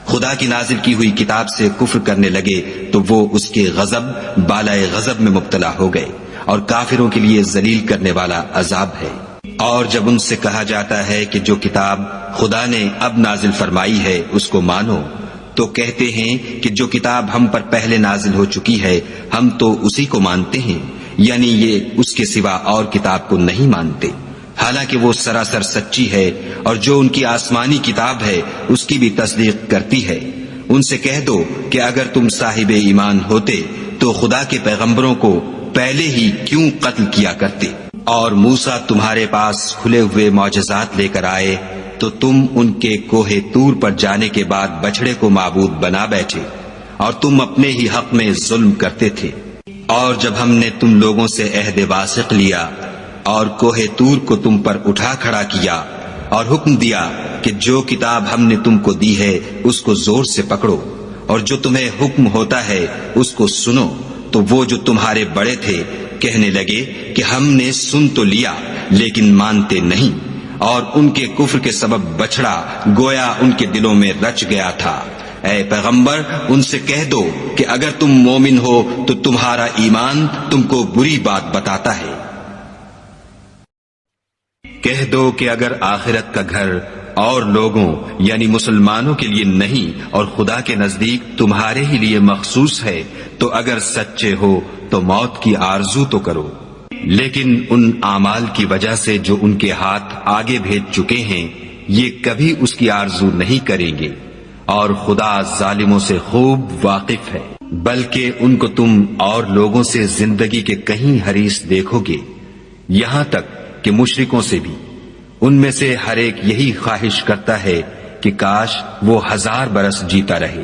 خدا کی نازل کی ہوئی کتاب سے کفر کرنے لگے تو وہ اس کے غضب بالائے غضب میں مبتلا ہو گئے، اور کافروں کے لیے ذلیل کرنے والا عذاب ہے۔ اور جب ان سے کہا جاتا ہے کہ جو کتاب خدا نے اب نازل فرمائی ہے اس کو مانو، تو کہتے ہیں کہ جو کتاب ہم پر پہلے نازل ہو چکی ہے ہم تو اسی کو مانتے ہیں، یعنی یہ اس کے سوا اور کتاب کو نہیں مانتے، حالانکہ وہ سراسر سچی ہے، اور جو ان کی آسمانی کتاب ہے اس کی بھی تصدیق کرتی ہے۔ ان سے کہہ دو کہ اگر تم صاحب ایمان ہوتے تو خدا کے پیغمبروں کو پہلے ہی کیوں قتل کیا کرتے، اور موسیٰ تمہارے پاس کھلے ہوئے معجزات لے کر آئے تو تم ان کے کوہ طور پر جانے کے بعد بچڑے کو معبود بنا بیٹھے، اور تم اپنے ہی حق میں ظلم کرتے تھے۔ اور جب ہم نے تم لوگوں سے عہد واثق لیا اور کوہ طور کو تم پر اٹھا کھڑا کیا، اور حکم دیا کہ جو کتاب ہم نے تم کو دی ہے اس کو زور سے پکڑو، اور جو تمہیں حکم ہوتا ہے اس کو سنو، تو وہ جو تمہارے بڑے تھے کہنے لگے کہ ہم نے سن تو لیا لیکن مانتے نہیں، اور ان کے کفر کے سبب بچڑا گویا ان کے دلوں میں رچ گیا تھا۔ اے پیغمبر ان سے کہہ دو کہ اگر تم مومن ہو تو تمہارا ایمان تم کو بری بات بتاتا ہے۔ کہہ دو کہ اگر آخرت کا گھر اور لوگوں یعنی مسلمانوں کے لیے نہیں اور خدا کے نزدیک تمہارے ہی لیے مخصوص ہے تو اگر سچے ہو تو موت کی آرزو تو کرو، لیکن ان اعمال کی وجہ سے جو ان کے ہاتھ آگے بھیج چکے ہیں یہ کبھی اس کی آرزو نہیں کریں گے، اور خدا ظالموں سے خوب واقف ہے۔ بلکہ ان کو تم اور لوگوں سے زندگی کے کہیں حریص دیکھو گے، یہاں تک کہ مشرکوں سے بھی۔ ان میں سے ہر ایک یہی خواہش کرتا ہے کہ کاش وہ 1000 برس جیتا رہے،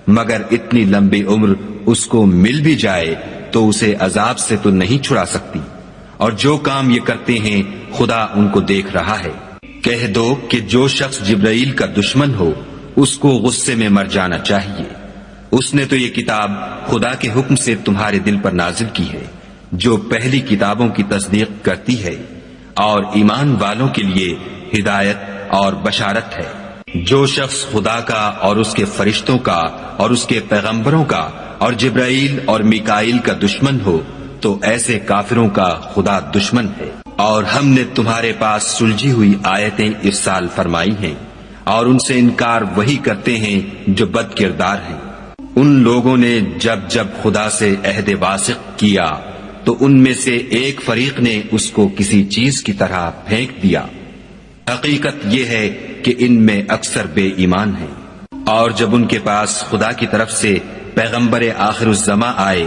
مگر اتنی لمبی عمر اس کو مل بھی جائے تو اسے عذاب سے تو نہیں چھڑا سکتی، اور جو کام یہ کرتے ہیں خدا ان کو دیکھ رہا ہے۔ کہہ دو کہ جو شخص جبرائیل کا دشمن ہو اس کو غصے میں مر جانا چاہیے، اس نے تو یہ کتاب خدا کے حکم سے تمہارے دل پر نازل کی ہے جو پہلی کتابوں کی تصدیق کرتی ہے، اور ایمان والوں کے لیے ہدایت اور بشارت ہے۔ جو شخص خدا کا اور اس کے فرشتوں کا اور اس کے پیغمبروں کا اور جبرائیل اور میکائیل کا دشمن ہو تو ایسے کافروں کا خدا دشمن ہے۔ اور ہم نے تمہارے پاس سلجھی ہوئی آیتیں ارسال فرمائی ہیں، اور ان سے انکار وہی کرتے ہیں جو بد کردار ہیں۔ ان لوگوں نے جب جب خدا سے عہد واثق کیا تو ان میں سے ایک فریق نے اس کو کسی چیز کی طرح پھینک دیا۔ حقیقت یہ ہے کہ ان میں اکثر بے ایمان ہیں۔ اور جب ان کے پاس خدا کی طرف سے پیغمبر آخر الزماں آئے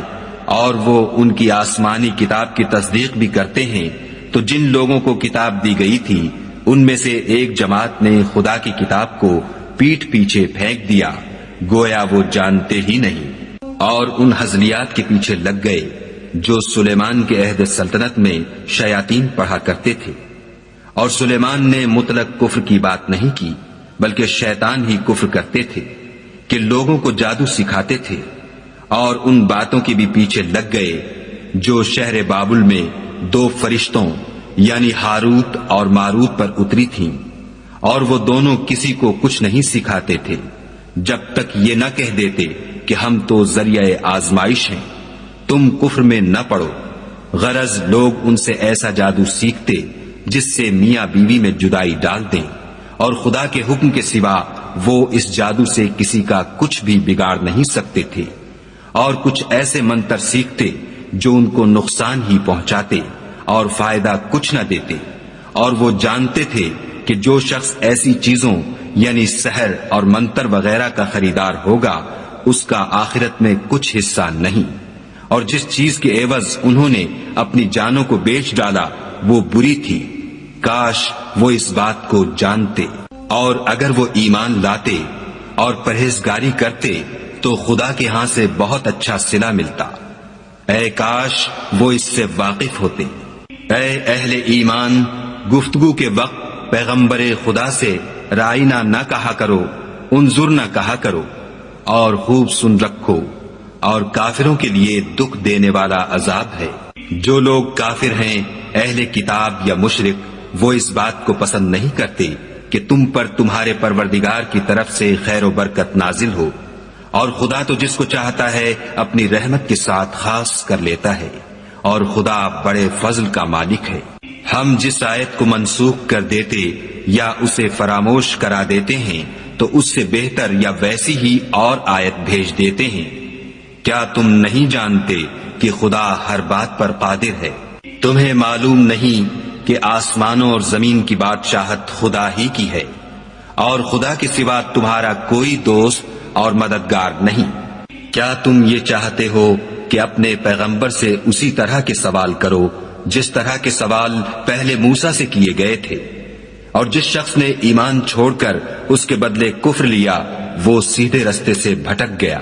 اور وہ ان کی آسمانی کتاب کی تصدیق بھی کرتے ہیں تو جن لوگوں کو کتاب دی گئی تھی ان میں سے ایک جماعت نے خدا کی کتاب کو پیٹھ پیچھے پھینک دیا گویا وہ جانتے ہی نہیں، اور ان ہزلیات کے پیچھے لگ گئے جو سلیمان کے عہد سلطنت میں شیاطین پڑھا کرتے تھے۔ اور سلیمان نے مطلق کفر کی بات نہیں کی بلکہ شیطان ہی کفر کرتے تھے کہ لوگوں کو جادو سکھاتے تھے، اور ان باتوں کے بھی پیچھے لگ گئے جو شہر بابل میں 2 فرشتوں یعنی ہاروت اور ماروت پر اتری تھیں، اور وہ دونوں کسی کو کچھ نہیں سکھاتے تھے جب تک یہ نہ کہہ دیتے کہ ہم تو ذریعہ آزمائش ہیں، تم کفر میں نہ پڑو۔ غرض لوگ ان سے ایسا جادو سیکھتے جس سے میاں بیوی میں جدائی ڈال دیں، اور خدا کے حکم کے سوا وہ اس جادو سے کسی کا کچھ بھی بگاڑ نہیں سکتے تھے، اور کچھ ایسے منتر سیکھتے جو ان کو نقصان ہی پہنچاتے اور فائدہ کچھ نہ دیتے، اور وہ جانتے تھے کہ جو شخص ایسی چیزوں یعنی سحر اور منتر وغیرہ کا خریدار ہوگا اس کا آخرت میں کچھ حصہ نہیں، اور جس چیز کے عوض انہوں نے اپنی جانوں کو بیچ ڈالا وہ بری تھی، کاش وہ اس بات کو جانتے، اور اگر وہ ایمان لاتے اور پرہیزگاری کرتے تو خدا کے ہاں سے بہت اچھا صلہ ملتا، اے کاش وہ اس سے واقف ہوتے۔ اے اہل ایمان، گفتگو کے وقت پیغمبر خدا سے رائنا نہ کہا کرو، انظر نہ کہا کرو، اور خوب سن رکھو، اور کافروں کے لیے دکھ دینے والا عذاب ہے۔ جو لوگ کافر ہیں، اہل کتاب یا مشرک، وہ اس بات کو پسند نہیں کرتے کہ تم پر تمہارے پروردگار کی طرف سے خیر و برکت نازل ہو، اور خدا تو جس کو چاہتا ہے اپنی رحمت کے ساتھ خاص کر لیتا ہے، اور خدا بڑے فضل کا مالک ہے۔ ہم جس آیت کو منسوخ کر دیتے یا اسے فراموش کرا دیتے ہیں تو اس سے بہتر یا ویسی ہی اور آیت بھیج دیتے ہیں۔ کیا تم نہیں جانتے کہ خدا ہر بات پر قادر ہے؟ تمہیں معلوم نہیں کہ آسمانوں اور زمین کی بادشاہت خدا ہی کی ہے، اور خدا کے سوا تمہارا کوئی دوست اور مددگار نہیں۔ کیا تم یہ چاہتے ہو کہ اپنے پیغمبر سے اسی طرح کے سوال کرو جس طرح کے سوال پہلے موسیٰ سے کیے گئے تھے؟ اور جس شخص نے ایمان چھوڑ کر اس کے بدلے کفر لیا وہ سیدھے رستے سے بھٹک گیا۔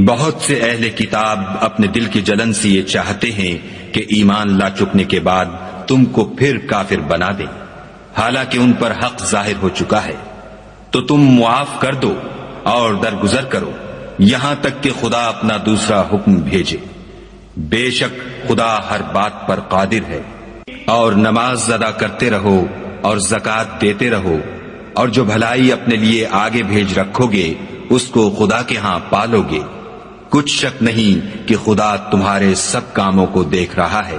بہت سے اہل کتاب اپنے دل کی جلن سے یہ چاہتے ہیں کہ ایمان لا چکنے کے بعد تم کو پھر کافر بنا دیں، حالانکہ ان پر حق ظاہر ہو چکا ہے، تو تم معاف کر دو اور درگزر کرو یہاں تک کہ خدا اپنا دوسرا حکم بھیجے۔ بے شک خدا ہر بات پر قادر ہے۔ اور نماز ادا کرتے رہو اور زکوٰۃ دیتے رہو، اور جو بھلائی اپنے لیے آگے بھیج رکھو گے اس کو خدا کے ہاں پالو گے، کچھ شک نہیں کہ خدا تمہارے سب کاموں کو دیکھ رہا ہے۔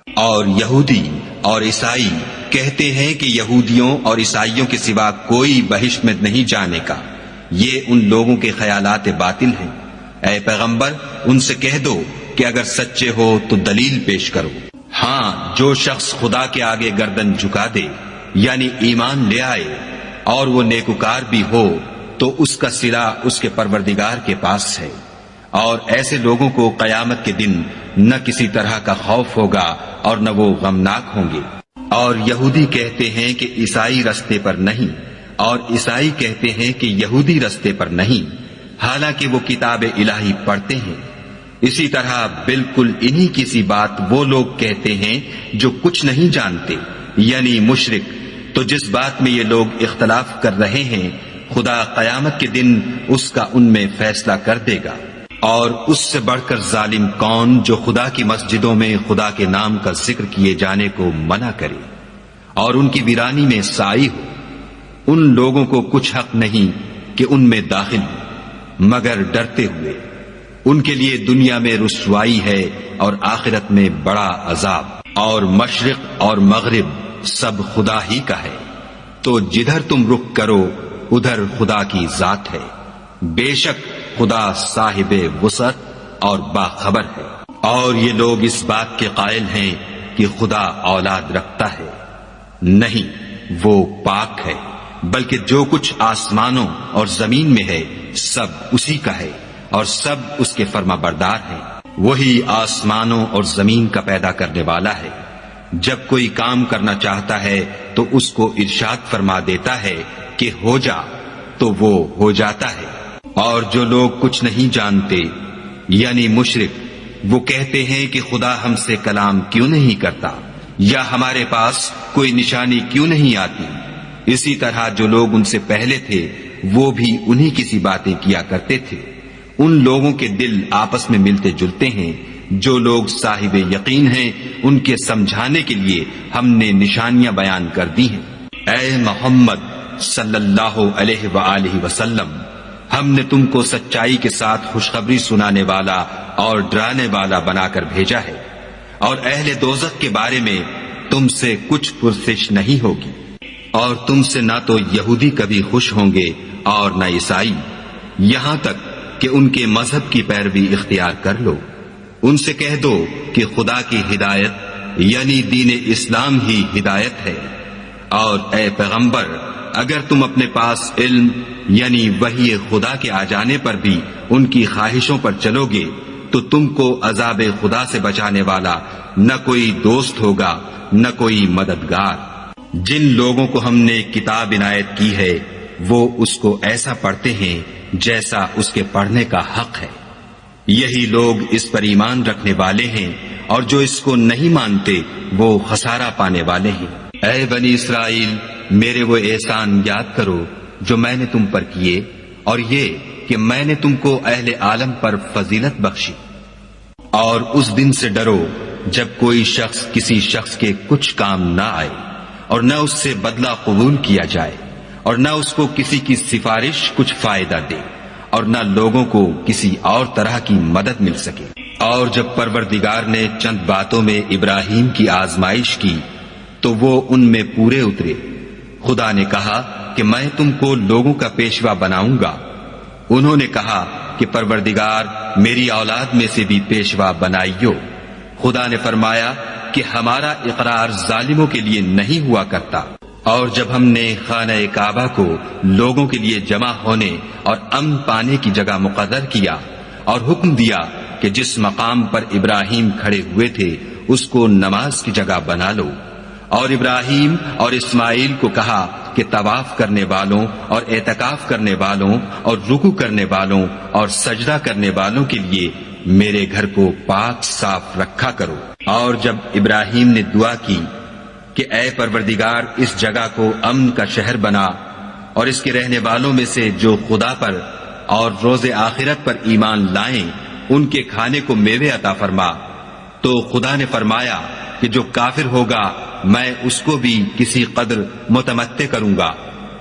اور یہودی اور عیسائی کہتے ہیں کہ یہودیوں اور عیسائیوں کے سوا کوئی بہشت میں نہیں جانے کا، یہ ان لوگوں کے خیالات باطل ہیں۔ اے پیغمبر ان سے کہہ دو کہ اگر سچے ہو تو دلیل پیش کرو۔ ہاں، جو شخص خدا کے آگے گردن جھکا دے یعنی ایمان لے آئے اور وہ نیکوکار بھی ہو تو اس کا صلہ اس کے پروردگار کے پاس ہے، اور ایسے لوگوں کو قیامت کے دن نہ کسی طرح کا خوف ہوگا اور نہ وہ غمناک ہوں گے۔ اور یہودی کہتے ہیں کہ عیسائی رستے پر نہیں، اور عیسائی کہتے ہیں کہ یہودی رستے پر نہیں، حالانکہ وہ کتاب الہی پڑھتے ہیں۔ اسی طرح بالکل انہی کی سی بات وہ لوگ کہتے ہیں جو کچھ نہیں جانتے یعنی مشرک۔ تو جس بات میں یہ لوگ اختلاف کر رہے ہیں خدا قیامت کے دن اس کا ان میں فیصلہ کر دے گا۔ اور اس سے بڑھ کر ظالم کون جو خدا کی مسجدوں میں خدا کے نام کا ذکر کیے جانے کو منع کرے اور ان کی ویرانی میں سائی ہو۔ ان لوگوں کو کچھ حق نہیں کہ ان میں داخل ہو مگر ڈرتے ہوئے۔ ان کے لیے دنیا میں رسوائی ہے اور آخرت میں بڑا عذاب۔ اور مشرق اور مغرب سب خدا ہی کا ہے، تو جدھر تم رخ کرو ادھر خدا کی ذات ہے۔ بے شک خدا صاحب وسعت اور باخبر ہے۔ اور یہ لوگ اس بات کے قائل ہیں کہ خدا اولاد رکھتا ہے، نہیں، وہ پاک ہے، بلکہ جو کچھ آسمانوں اور زمین میں ہے سب اسی کا ہے، اور سب اس کے فرما بردار ہیں۔ وہی آسمانوں اور زمین کا پیدا کرنے والا ہے۔ جب کوئی کام کرنا چاہتا ہے تو اس کو ارشاد فرما دیتا ہے کہ ہو جا، تو وہ ہو جاتا ہے۔ اور جو لوگ کچھ نہیں جانتے یعنی مشرک، وہ کہتے ہیں کہ خدا ہم سے کلام کیوں نہیں کرتا، یا ہمارے پاس کوئی نشانی کیوں نہیں آتی۔ اسی طرح جو لوگ ان سے پہلے تھے وہ بھی انہی کی سی باتیں کیا کرتے تھے۔ ان لوگوں کے دل آپس میں ملتے جلتے ہیں۔ جو لوگ صاحب یقین ہیں ان کے سمجھانے کے لیے ہم نے نشانیاں بیان کر دی ہیں۔ اے محمد صلی اللہ علیہ وآلہ وسلم، ہم نے تم کو سچائی کے ساتھ خوشخبری سنانے والا اور ڈرانے والا بنا کر بھیجا ہے۔ اور اہل دوزخ کے بارے میں تم سے کچھ پرسش نہیں ہوگی، اور تم سے نہ تو یہودی کبھی خوش ہوں گے اور نہ عیسائی، یہاں تک کہ ان کے مذہب کی پیروی اختیار کر لو۔ ان سے کہہ دو کہ خدا کی ہدایت یعنی دین اسلام ہی ہدایت ہے، اور اے پیغمبر اگر تم اپنے پاس علم یعنی وحی خدا کے آ جانے پر بھی ان کی خواہشوں پر چلو گے تو تم کو عذاب خدا سے بچانے والا نہ کوئی دوست ہوگا نہ کوئی مددگار۔ جن لوگوں کو ہم نے کتاب عنایت کی ہے وہ اس کو ایسا پڑھتے ہیں جیسا اس کے پڑھنے کا حق ہے، یہی لوگ اس پر ایمان رکھنے والے ہیں، اور جو اس کو نہیں مانتے وہ خسارہ پانے والے ہیں۔ اے بنی اسرائیل، میرے وہ احسان یاد کرو جو میں نے تم پر کیے، اور یہ کہ میں نے تم کو اہل عالم پر فضیلت بخشی۔ اور اس دن سے ڈرو جب کوئی شخص کسی شخص کے کچھ کام نہ آئے، اور نہ اس سے بدلہ قبول کیا جائے، اور نہ اس کو کسی کی سفارش کچھ فائدہ دے، اور نہ لوگوں کو کسی اور طرح کی مدد مل سکے۔ اور جب پروردگار نے چند باتوں میں ابراہیم کی آزمائش کی تو وہ ان میں پورے اترے۔ خدا نے کہا کہ میں تم کو لوگوں کا پیشوا بناؤں گا۔ انہوں نے کہا کہ پروردگار میری اولاد میں سے بھی پیشوا بنائیو۔ خدا نے فرمایا کہ ہمارا اقرار ظالموں کے لیے نہیں ہوا کرتا۔ اور جب ہم نے خانہ کعبہ کو لوگوں کے لیے جمع ہونے اور امن پانے کی جگہ مقرر کیا اور حکم دیا کہ جس مقام پر ابراہیم کھڑے ہوئے تھے اس کو نماز کی جگہ بنا لو، اور ابراہیم اور اسماعیل کو کہا کہ طواف کرنے والوں اور اعتکاف کرنے والوں اور رکوع کرنے والوں اور سجدہ کرنے والوں کے لیے میرے گھر کو پاک صاف رکھا کرو۔ اور جب ابراہیم نے دعا کی کہ اے پروردگار اس جگہ کو امن کا شہر بنا، اور اس کے رہنے والوں میں سے جو خدا پر اور روز آخرت پر ایمان لائیں ان کے کھانے کو میوے عطا فرما، تو خدا نے فرمایا کہ جو کافر ہوگا میں اس کو بھی کسی قدر متمتع کروں گا،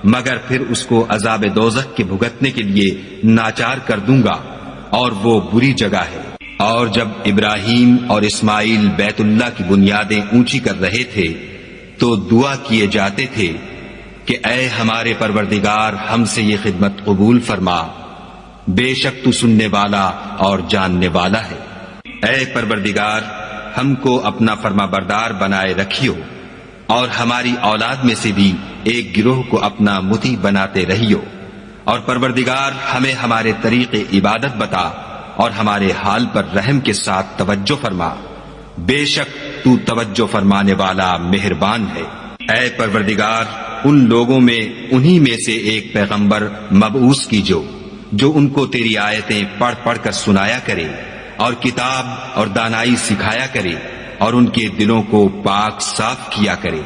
مگر پھر اس کو عذاب دوزخ کے بھگتنے کے لیے ناچار کر دوں گا، اور وہ بری جگہ ہے۔ اور جب ابراہیم اور اسماعیل بیت اللہ کی بنیادیں اونچی کر رہے تھے تو دعا کیے جاتے تھے کہ اے ہمارے پروردگار ہم سے یہ خدمت قبول فرما، بے شک تو سننے والا اور جاننے والا ہے۔ اے پروردگار ہم کو اپنا فرما بردار بنائے رکھیو، اور ہماری اولاد میں سے بھی ایک گروہ کو اپنا مطیع بناتے رہیو، اور پروردگار ہمیں ہمارے طریق عبادت بتا اور ہمارے حال پر رحم کے ساتھ توجہ فرما، بے شک تو توجہ فرمانے والا مہربان ہے۔ اے پروردگار ان لوگوں میں انہی میں سے ایک پیغمبر مبعوث کیجو جو ان کو تیری آیتیں پڑھ پڑھ کر سنایا کرے اور کتاب اور دانائی سکھایا کرے اور ان کے دلوں کو پاک صاف کیا کرے،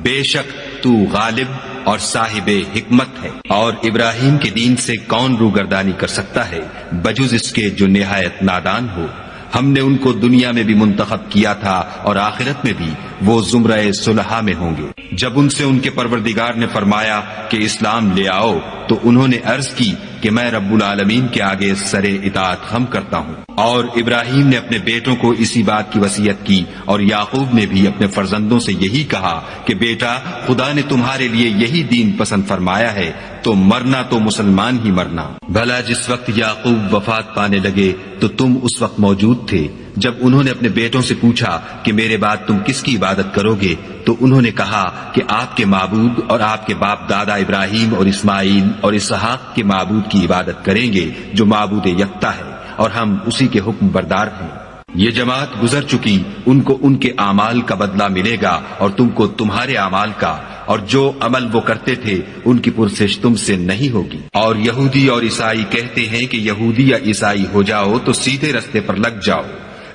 بے شک تو غالب اور صاحب حکمت ہے۔ اور ابراہیم کے دین سے کون روگردانی کر سکتا ہے بجز اس کے جو نہایت نادان ہو۔ ہم نے ان کو دنیا میں بھی منتخب کیا تھا اور آخرت میں بھی وہ زمرہ صلحاء میں ہوں گے۔ جب ان سے ان کے پروردگار نے فرمایا کہ اسلام لے آؤ تو انہوں نے عرض کی کہ میں رب العالمین کے آگے سر اطاعت خم کرتا ہوں۔ اور ابراہیم نے اپنے بیٹوں کو اسی بات کی وصیت کی، اور یعقوب نے بھی اپنے فرزندوں سے یہی کہا کہ بیٹا خدا نے تمہارے لیے یہی دین پسند فرمایا ہے تو مرنا تو مسلمان ہی مرنا۔ بھلا جس وقت یعقوب وفات پانے لگے تو تم اس وقت موجود تھے جب انہوں نے اپنے بیٹوں سے پوچھا کہ میرے بعد تم کس کی عبادت کرو گے، تو انہوں نے کہا کہ آپ کے معبود اور آپ کے باپ دادا ابراہیم اور اسماعیل اور اسحاق کے معبود کی عبادت کریں گے جو معبود یکتا ہے، اور ہم اسی کے حکم بردار ہیں۔ یہ جماعت گزر چکی، ان کو ان کے اعمال کا بدلہ ملے گا اور تم کو تمہارے اعمال کا، اور جو عمل وہ کرتے تھے ان کی پرسش تم سے نہیں ہوگی۔ اور یہودی اور عیسائی کہتے ہیں کہ یہودی یا عیسائی ہو جاؤ تو سیدھے رستے پر لگ جاؤ۔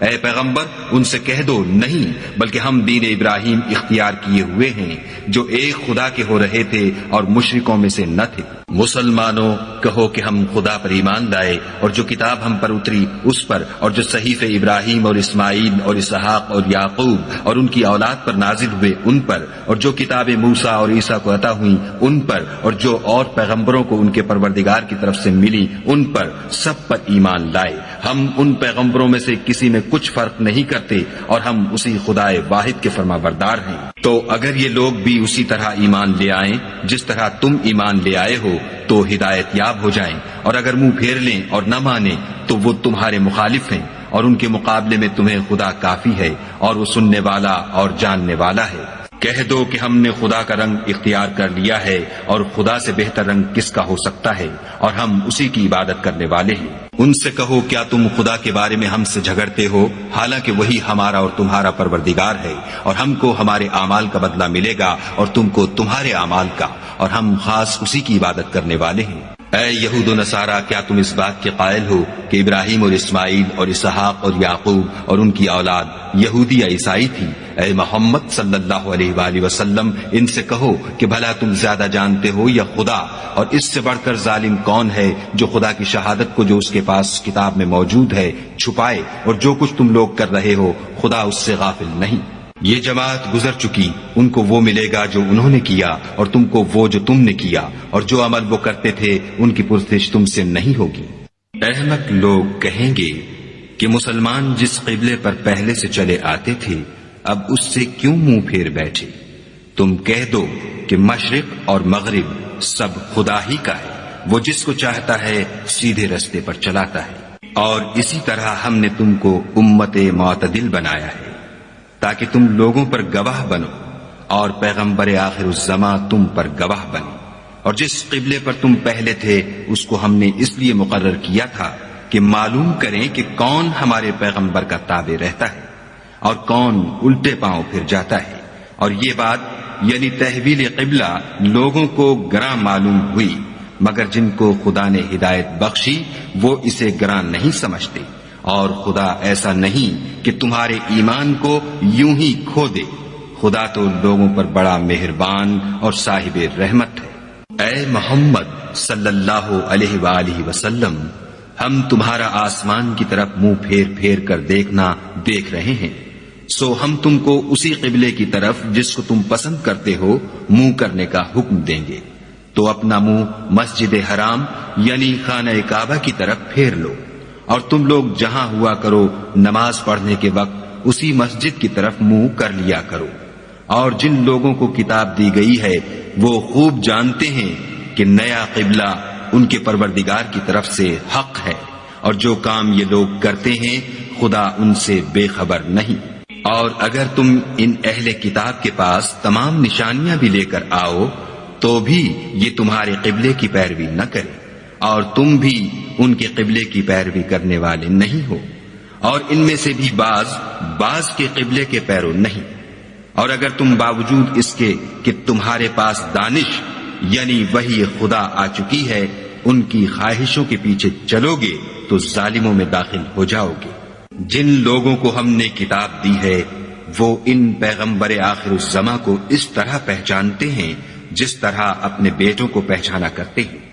اے پیغمبر ان سے کہہ دو نہیں، بلکہ ہم دین ابراہیم اختیار کیے ہوئے ہیں جو ایک خدا کے ہو رہے تھے اور مشرکوں میں سے نہ تھے۔ مسلمانوں کہو کہ ہم خدا پر ایمان لائے اور جو کتاب ہم پر اتری اس پر، اور جو صحیفے ابراہیم اور اسماعیل اور اسحاق اور یعقوب اور ان کی اولاد پر نازل ہوئے ان پر، اور جو کتاب موسیٰ اور عیسیٰ کو عطا ہوئی ان پر، اور جو اور پیغمبروں کو ان کے پروردگار کی طرف سے ملی ان پر، سب پر ایمان لائے۔ ہم ان پیغمبروں میں سے کسی میں کچھ فرق نہیں کرتے اور ہم اسی خدا واحد کے فرما بردار ہیں۔ تو اگر یہ لوگ بھی اسی طرح ایمان لے آئیں جس طرح تم ایمان لے آئے ہو تو ہدایت یاب ہو جائیں، اور اگر منہ پھیر لیں اور نہ مانیں تو وہ تمہارے مخالف ہیں، اور ان کے مقابلے میں تمہیں خدا کافی ہے اور وہ سننے والا اور جاننے والا ہے۔ کہہ دو کہ ہم نے خدا کا رنگ اختیار کر لیا ہے، اور خدا سے بہتر رنگ کس کا ہو سکتا ہے، اور ہم اسی کی عبادت کرنے والے ہیں۔ ان سے کہو کیا تم خدا کے بارے میں ہم سے جھگڑتے ہو، حالانکہ وہی ہمارا اور تمہارا پروردگار ہے، اور ہم کو ہمارے اعمال کا بدلہ ملے گا اور تم کو تمہارے اعمال کا، اور ہم خاص اسی کی عبادت کرنے والے ہیں۔ اے یہود و نصارہ، کیا تم اس بات کے قائل ہو کہ ابراہیم اور اسماعیل اور اسحاق اور یعقوب اور ان کی اولاد یہودی یا عیسائی تھی؟ اے محمد صلی اللہ علیہ وآلہ وسلم، ان سے کہو کہ بھلا تم زیادہ جانتے ہو یا خدا؟ اور اس سے بڑھ کر ظالم کون ہے جو خدا کی شہادت کو جو اس کے پاس کتاب میں موجود ہے چھپائے، اور جو کچھ تم لوگ کر رہے ہو خدا اس سے غافل نہیں۔ یہ جماعت گزر چکی، ان کو وہ ملے گا جو انہوں نے کیا، اور تم کو وہ جو تم نے کیا، اور جو عمل وہ کرتے تھے ان کی پرسش تم سے نہیں ہوگی۔ احمق لوگ کہیں گے کہ مسلمان جس قبلے پر پہلے سے چلے آتے تھے اب اس سے کیوں منہ پھیر بیٹھے؟ تم کہہ دو کہ مشرق اور مغرب سب خدا ہی کا ہے، وہ جس کو چاہتا ہے سیدھے رستے پر چلاتا ہے، اور اسی طرح ہم نے تم کو امت معتدل بنایا ہے تاکہ تم لوگوں پر گواہ بنو، اور پیغمبر آخر الزماں تم پر گواہ بنے۔ اور جس قبلے پر تم پہلے تھے اس کو ہم نے اس لیے مقرر کیا تھا کہ معلوم کریں کہ کون ہمارے پیغمبر کا تابع رہتا ہے اور کون الٹے پاؤں پھر جاتا ہے۔ اور یہ بات یعنی تحویل قبلہ لوگوں کو گراں معلوم ہوئی، مگر جن کو خدا نے ہدایت بخشی وہ اسے گراں نہیں سمجھتے، اور خدا ایسا نہیں کہ تمہارے ایمان کو یوں ہی کھو دے، خدا تو لوگوں پر بڑا مہربان اور صاحب رحمت ہے۔ اے محمد صلی اللہ علیہ وآلہ وسلم، ہم تمہارا آسمان کی طرف منہ پھیر پھیر کر دیکھنا دیکھ رہے ہیں، سو ہم تم کو اسی قبلے کی طرف جس کو تم پسند کرتے ہو منہ کرنے کا حکم دیں گے، تو اپنا منہ مسجد حرام یعنی خانہ کعبہ کی طرف پھیر لو، اور تم لوگ جہاں ہوا کرو نماز پڑھنے کے وقت اسی مسجد کی طرف منہ کر لیا کرو۔ اور جن لوگوں کو کتاب دی گئی ہے وہ خوب جانتے ہیں کہ نیا قبلہ ان کے پروردگار کی طرف سے حق ہے، اور جو کام یہ لوگ کرتے ہیں خدا ان سے بے خبر نہیں۔ اور اگر تم ان اہل کتاب کے پاس تمام نشانیاں بھی لے کر آؤ تو بھی یہ تمہارے قبلے کی پیروی نہ کرے، اور تم بھی ان کے قبلے کی پیروی کرنے والے نہیں ہو، اور ان میں سے بھی بعض کے قبلے کے پیرو نہیں۔ اور اگر تم باوجود اس کے کہ تمہارے پاس دانش یعنی وحی خدا آ چکی ہے ان کی خواہشوں کے پیچھے چلو گے تو ظالموں میں داخل ہو جاؤ گے۔ جن لوگوں کو ہم نے کتاب دی ہے وہ ان پیغمبر آخر الزماں کو اس طرح پہچانتے ہیں جس طرح اپنے بیٹوں کو پہچانا کرتے ہیں،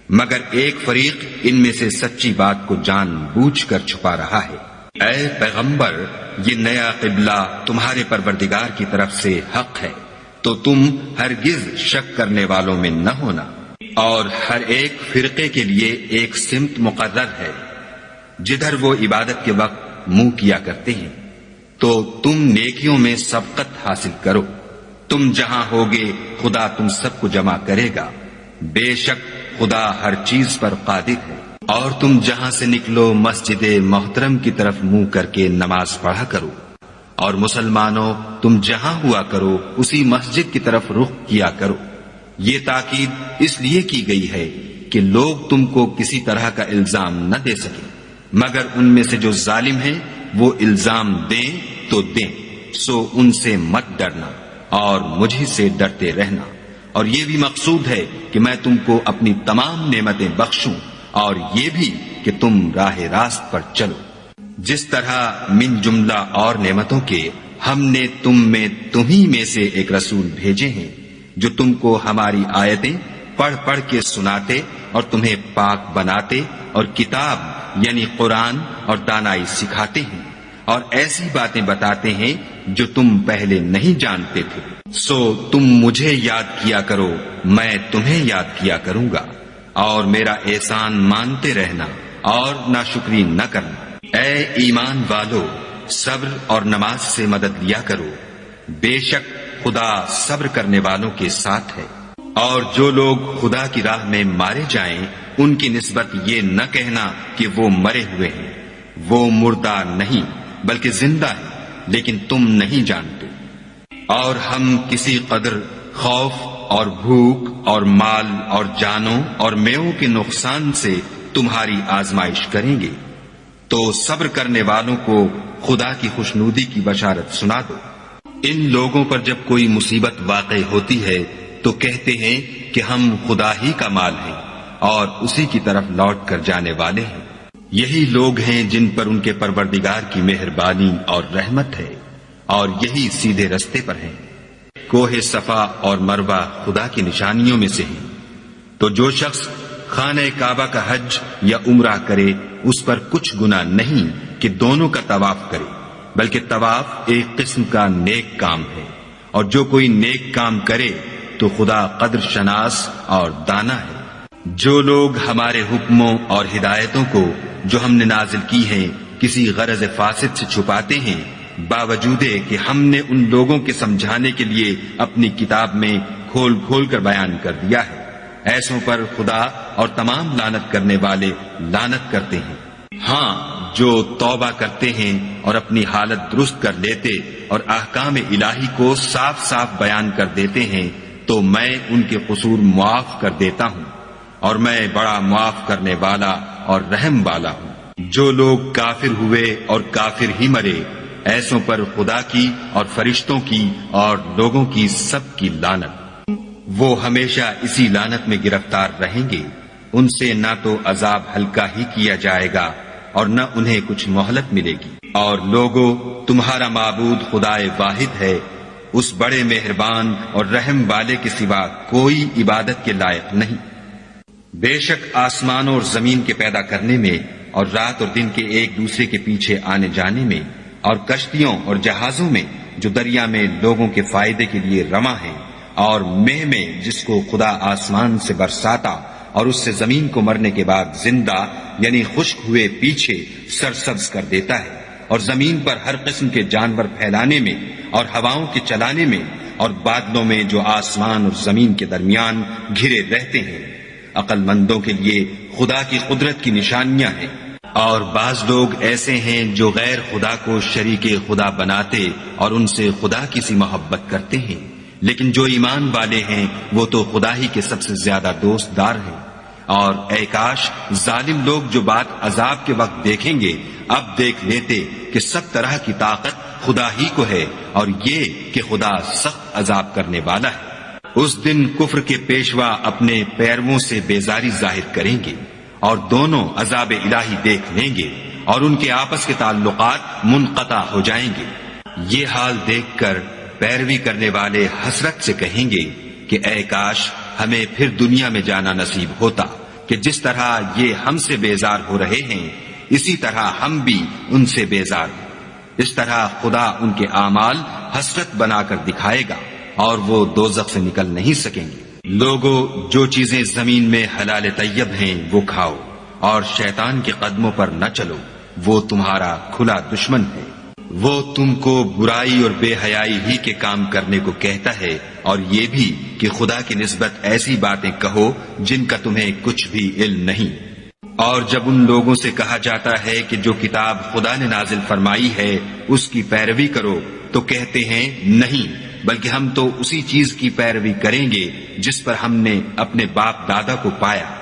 مگر ایک فریق ان میں سے سچی بات کو جان بوجھ کر چھپا رہا ہے۔ اے پیغمبر، یہ نیا قبلہ تمہارے پروردگار کی طرف سے حق ہے، تو تم ہرگز شک کرنے والوں میں نہ ہونا، اور ہر ایک فرقے کے لیے ایک سمت مقرر ہے جدھر وہ عبادت کے وقت منہ کیا کرتے ہیں، تو تم نیکیوں میں سبقت حاصل کرو۔ تم جہاں ہوگے خدا تم سب کو جمع کرے گا، بے شک خدا ہر چیز پر قادر ہے۔ اور تم جہاں سے نکلو مسجد محترم کی طرف منہ کر کے نماز پڑھا کرو، اور مسلمانوں تم جہاں ہوا کرو اسی مسجد کی طرف رخ کیا کرو۔ یہ تاکید اس لیے کی گئی ہے کہ لوگ تم کو کسی طرح کا الزام نہ دے سکیں، مگر ان میں سے جو ظالم ہیں وہ الزام دیں تو دیں، سو ان سے مت ڈرنا اور مجھے سے ڈرتے رہنا۔ اور یہ بھی مقصود ہے کہ میں تم کو اپنی تمام نعمتیں بخشوں، اور یہ بھی کہ تم راہ راست پر چلو۔ جس طرح من جملہ اور نعمتوں کے ہم نے تمہیں میں سے ایک رسول بھیجے ہیں جو تم کو ہماری آیتیں پڑھ پڑھ کے سناتے اور تمہیں پاک بناتے اور کتاب یعنی قرآن اور دانائی سکھاتے ہیں، اور ایسی باتیں بتاتے ہیں جو تم پہلے نہیں جانتے تھے۔ سو تم مجھے یاد کیا کرو، میں تمہیں یاد کیا کروں گا، اور میرا احسان مانتے رہنا اور ناشکری نہ کرنا۔ اے اے ایمان والو، صبر اور نماز سے مدد لیا کرو، بے شک خدا صبر کرنے والوں کے ساتھ ہے۔ اور جو لوگ خدا کی راہ میں مارے جائیں ان کی نسبت یہ نہ کہنا کہ وہ مرے ہوئے ہیں، وہ مردہ نہیں بلکہ زندہ ہیں، لیکن تم نہیں جانتے۔ اور ہم کسی قدر خوف اور بھوک اور مال اور جانوں اور میووں کے نقصان سے تمہاری آزمائش کریں گے، تو صبر کرنے والوں کو خدا کی خوشنودی کی بشارت سنا دو۔ ان لوگوں پر جب کوئی مصیبت واقع ہوتی ہے تو کہتے ہیں کہ ہم خدا ہی کا مال ہیں اور اسی کی طرف لوٹ کر جانے والے ہیں۔ یہی لوگ ہیں جن پر ان کے پروردگار کی مہربانی اور رحمت ہے، اور یہی سیدھے رستے پر ہیں۔ کوہ صفا اور مروہ خدا کی نشانیوں میں سے ہیں، تو جو شخص خانہ کعبہ کا حج یا عمرہ کرے اس پر کچھ گناہ نہیں کہ دونوں کا طواف کرے، بلکہ طواف ایک قسم کا نیک کام ہے، اور جو کوئی نیک کام کرے تو خدا قدر شناس اور دانا ہے۔ جو لوگ ہمارے حکموں اور ہدایتوں کو جو ہم نے نازل کی ہیں کسی غرض فاسد سے چھپاتے ہیں، باوجود کہ ہم نے ان لوگوں کے سمجھانے کے لیے اپنی کتاب میں کھول کھول کر بیان کر دیا ہے، ایسوں پر خدا اور تمام لعنت کرنے والے لعنت کرتے ہیں۔ ہاں، جو توبہ کرتے ہیں اور اپنی حالت درست کر لیتے اور احکام الہی کو صاف صاف بیان کر دیتے ہیں تو میں ان کے قصور معاف کر دیتا ہوں، اور میں بڑا معاف کرنے والا اور رحم والا ہوں۔ جو لوگ کافر ہوئے اور کافر ہی مرے، ایسوں پر خدا کی اور فرشتوں کی اور لوگوں کی سب کی لعنت۔ وہ ہمیشہ اسی لعنت میں گرفتار رہیں گے، ان سے نہ تو عذاب ہلکا ہی کیا جائے گا اور نہ انہیں کچھ مہلت ملے گی۔ اور لوگو، تمہارا معبود خدائے واحد ہے، اس بڑے مہربان اور رحم والے کے سوا کوئی عبادت کے لائق نہیں۔ بے شک آسمانوں اور زمین کے پیدا کرنے میں اور رات اور دن کے ایک دوسرے کے پیچھے آنے جانے میں اور کشتیوں اور جہازوں میں جو دریا میں لوگوں کے فائدے کے لیے رواں ہیں، اور مہ میں جس کو خدا آسمان سے برساتا اور اس سے زمین کو مرنے کے بعد زندہ یعنی خشک ہوئے پیچھے سرسبز کر دیتا ہے، اور زمین پر ہر قسم کے جانور پھیلانے میں اور ہواؤں کے چلانے میں اور بادلوں میں جو آسمان اور زمین کے درمیان گھرے رہتے ہیں، عقل مندوں کے لیے خدا کی قدرت کی نشانیاں ہیں۔ اور بعض لوگ ایسے ہیں جو غیر خدا کو شریک خدا بناتے اور ان سے خدا کی سی محبت کرتے ہیں، لیکن جو ایمان والے ہیں وہ تو خدا ہی کے سب سے زیادہ دوست دار ہیں۔ اور اے کاش ظالم لوگ جو بات عذاب کے وقت دیکھیں گے اب دیکھ لیتے کہ سب طرح کی طاقت خدا ہی کو ہے، اور یہ کہ خدا سخت عذاب کرنے والا ہے۔ اس دن کفر کے پیشوا اپنے پیرووں سے بیزاری ظاہر کریں گے، اور دونوں عذاب الہی دیکھ لیں گے، اور ان کے آپس کے تعلقات منقطع ہو جائیں گے۔ یہ حال دیکھ کر پیروی کرنے والے حسرت سے کہیں گے کہ اے کاش ہمیں پھر دنیا میں جانا نصیب ہوتا، کہ جس طرح یہ ہم سے بیزار ہو رہے ہیں اسی طرح ہم بھی ان سے بیزار ہیں۔ اس طرح خدا ان کے اعمال حسرت بنا کر دکھائے گا، اور وہ دوزخ سے نکل نہیں سکیں گے۔ لوگو، جو چیزیں زمین میں حلال طیب ہیں وہ کھاؤ، اور شیطان کے قدموں پر نہ چلو، وہ تمہارا کھلا دشمن ہے۔ وہ تم کو برائی اور بے حیائی ہی کے کام کرنے کو کہتا ہے، اور یہ بھی کہ خدا کی نسبت ایسی باتیں کہو جن کا تمہیں کچھ بھی علم نہیں۔ اور جب ان لوگوں سے کہا جاتا ہے کہ جو کتاب خدا نے نازل فرمائی ہے اس کی پیروی کرو، تو کہتے ہیں نہیں، بلکہ ہم تو اسی چیز کی پیروی کریں گے جس پر ہم نے اپنے باپ دادا کو پایا۔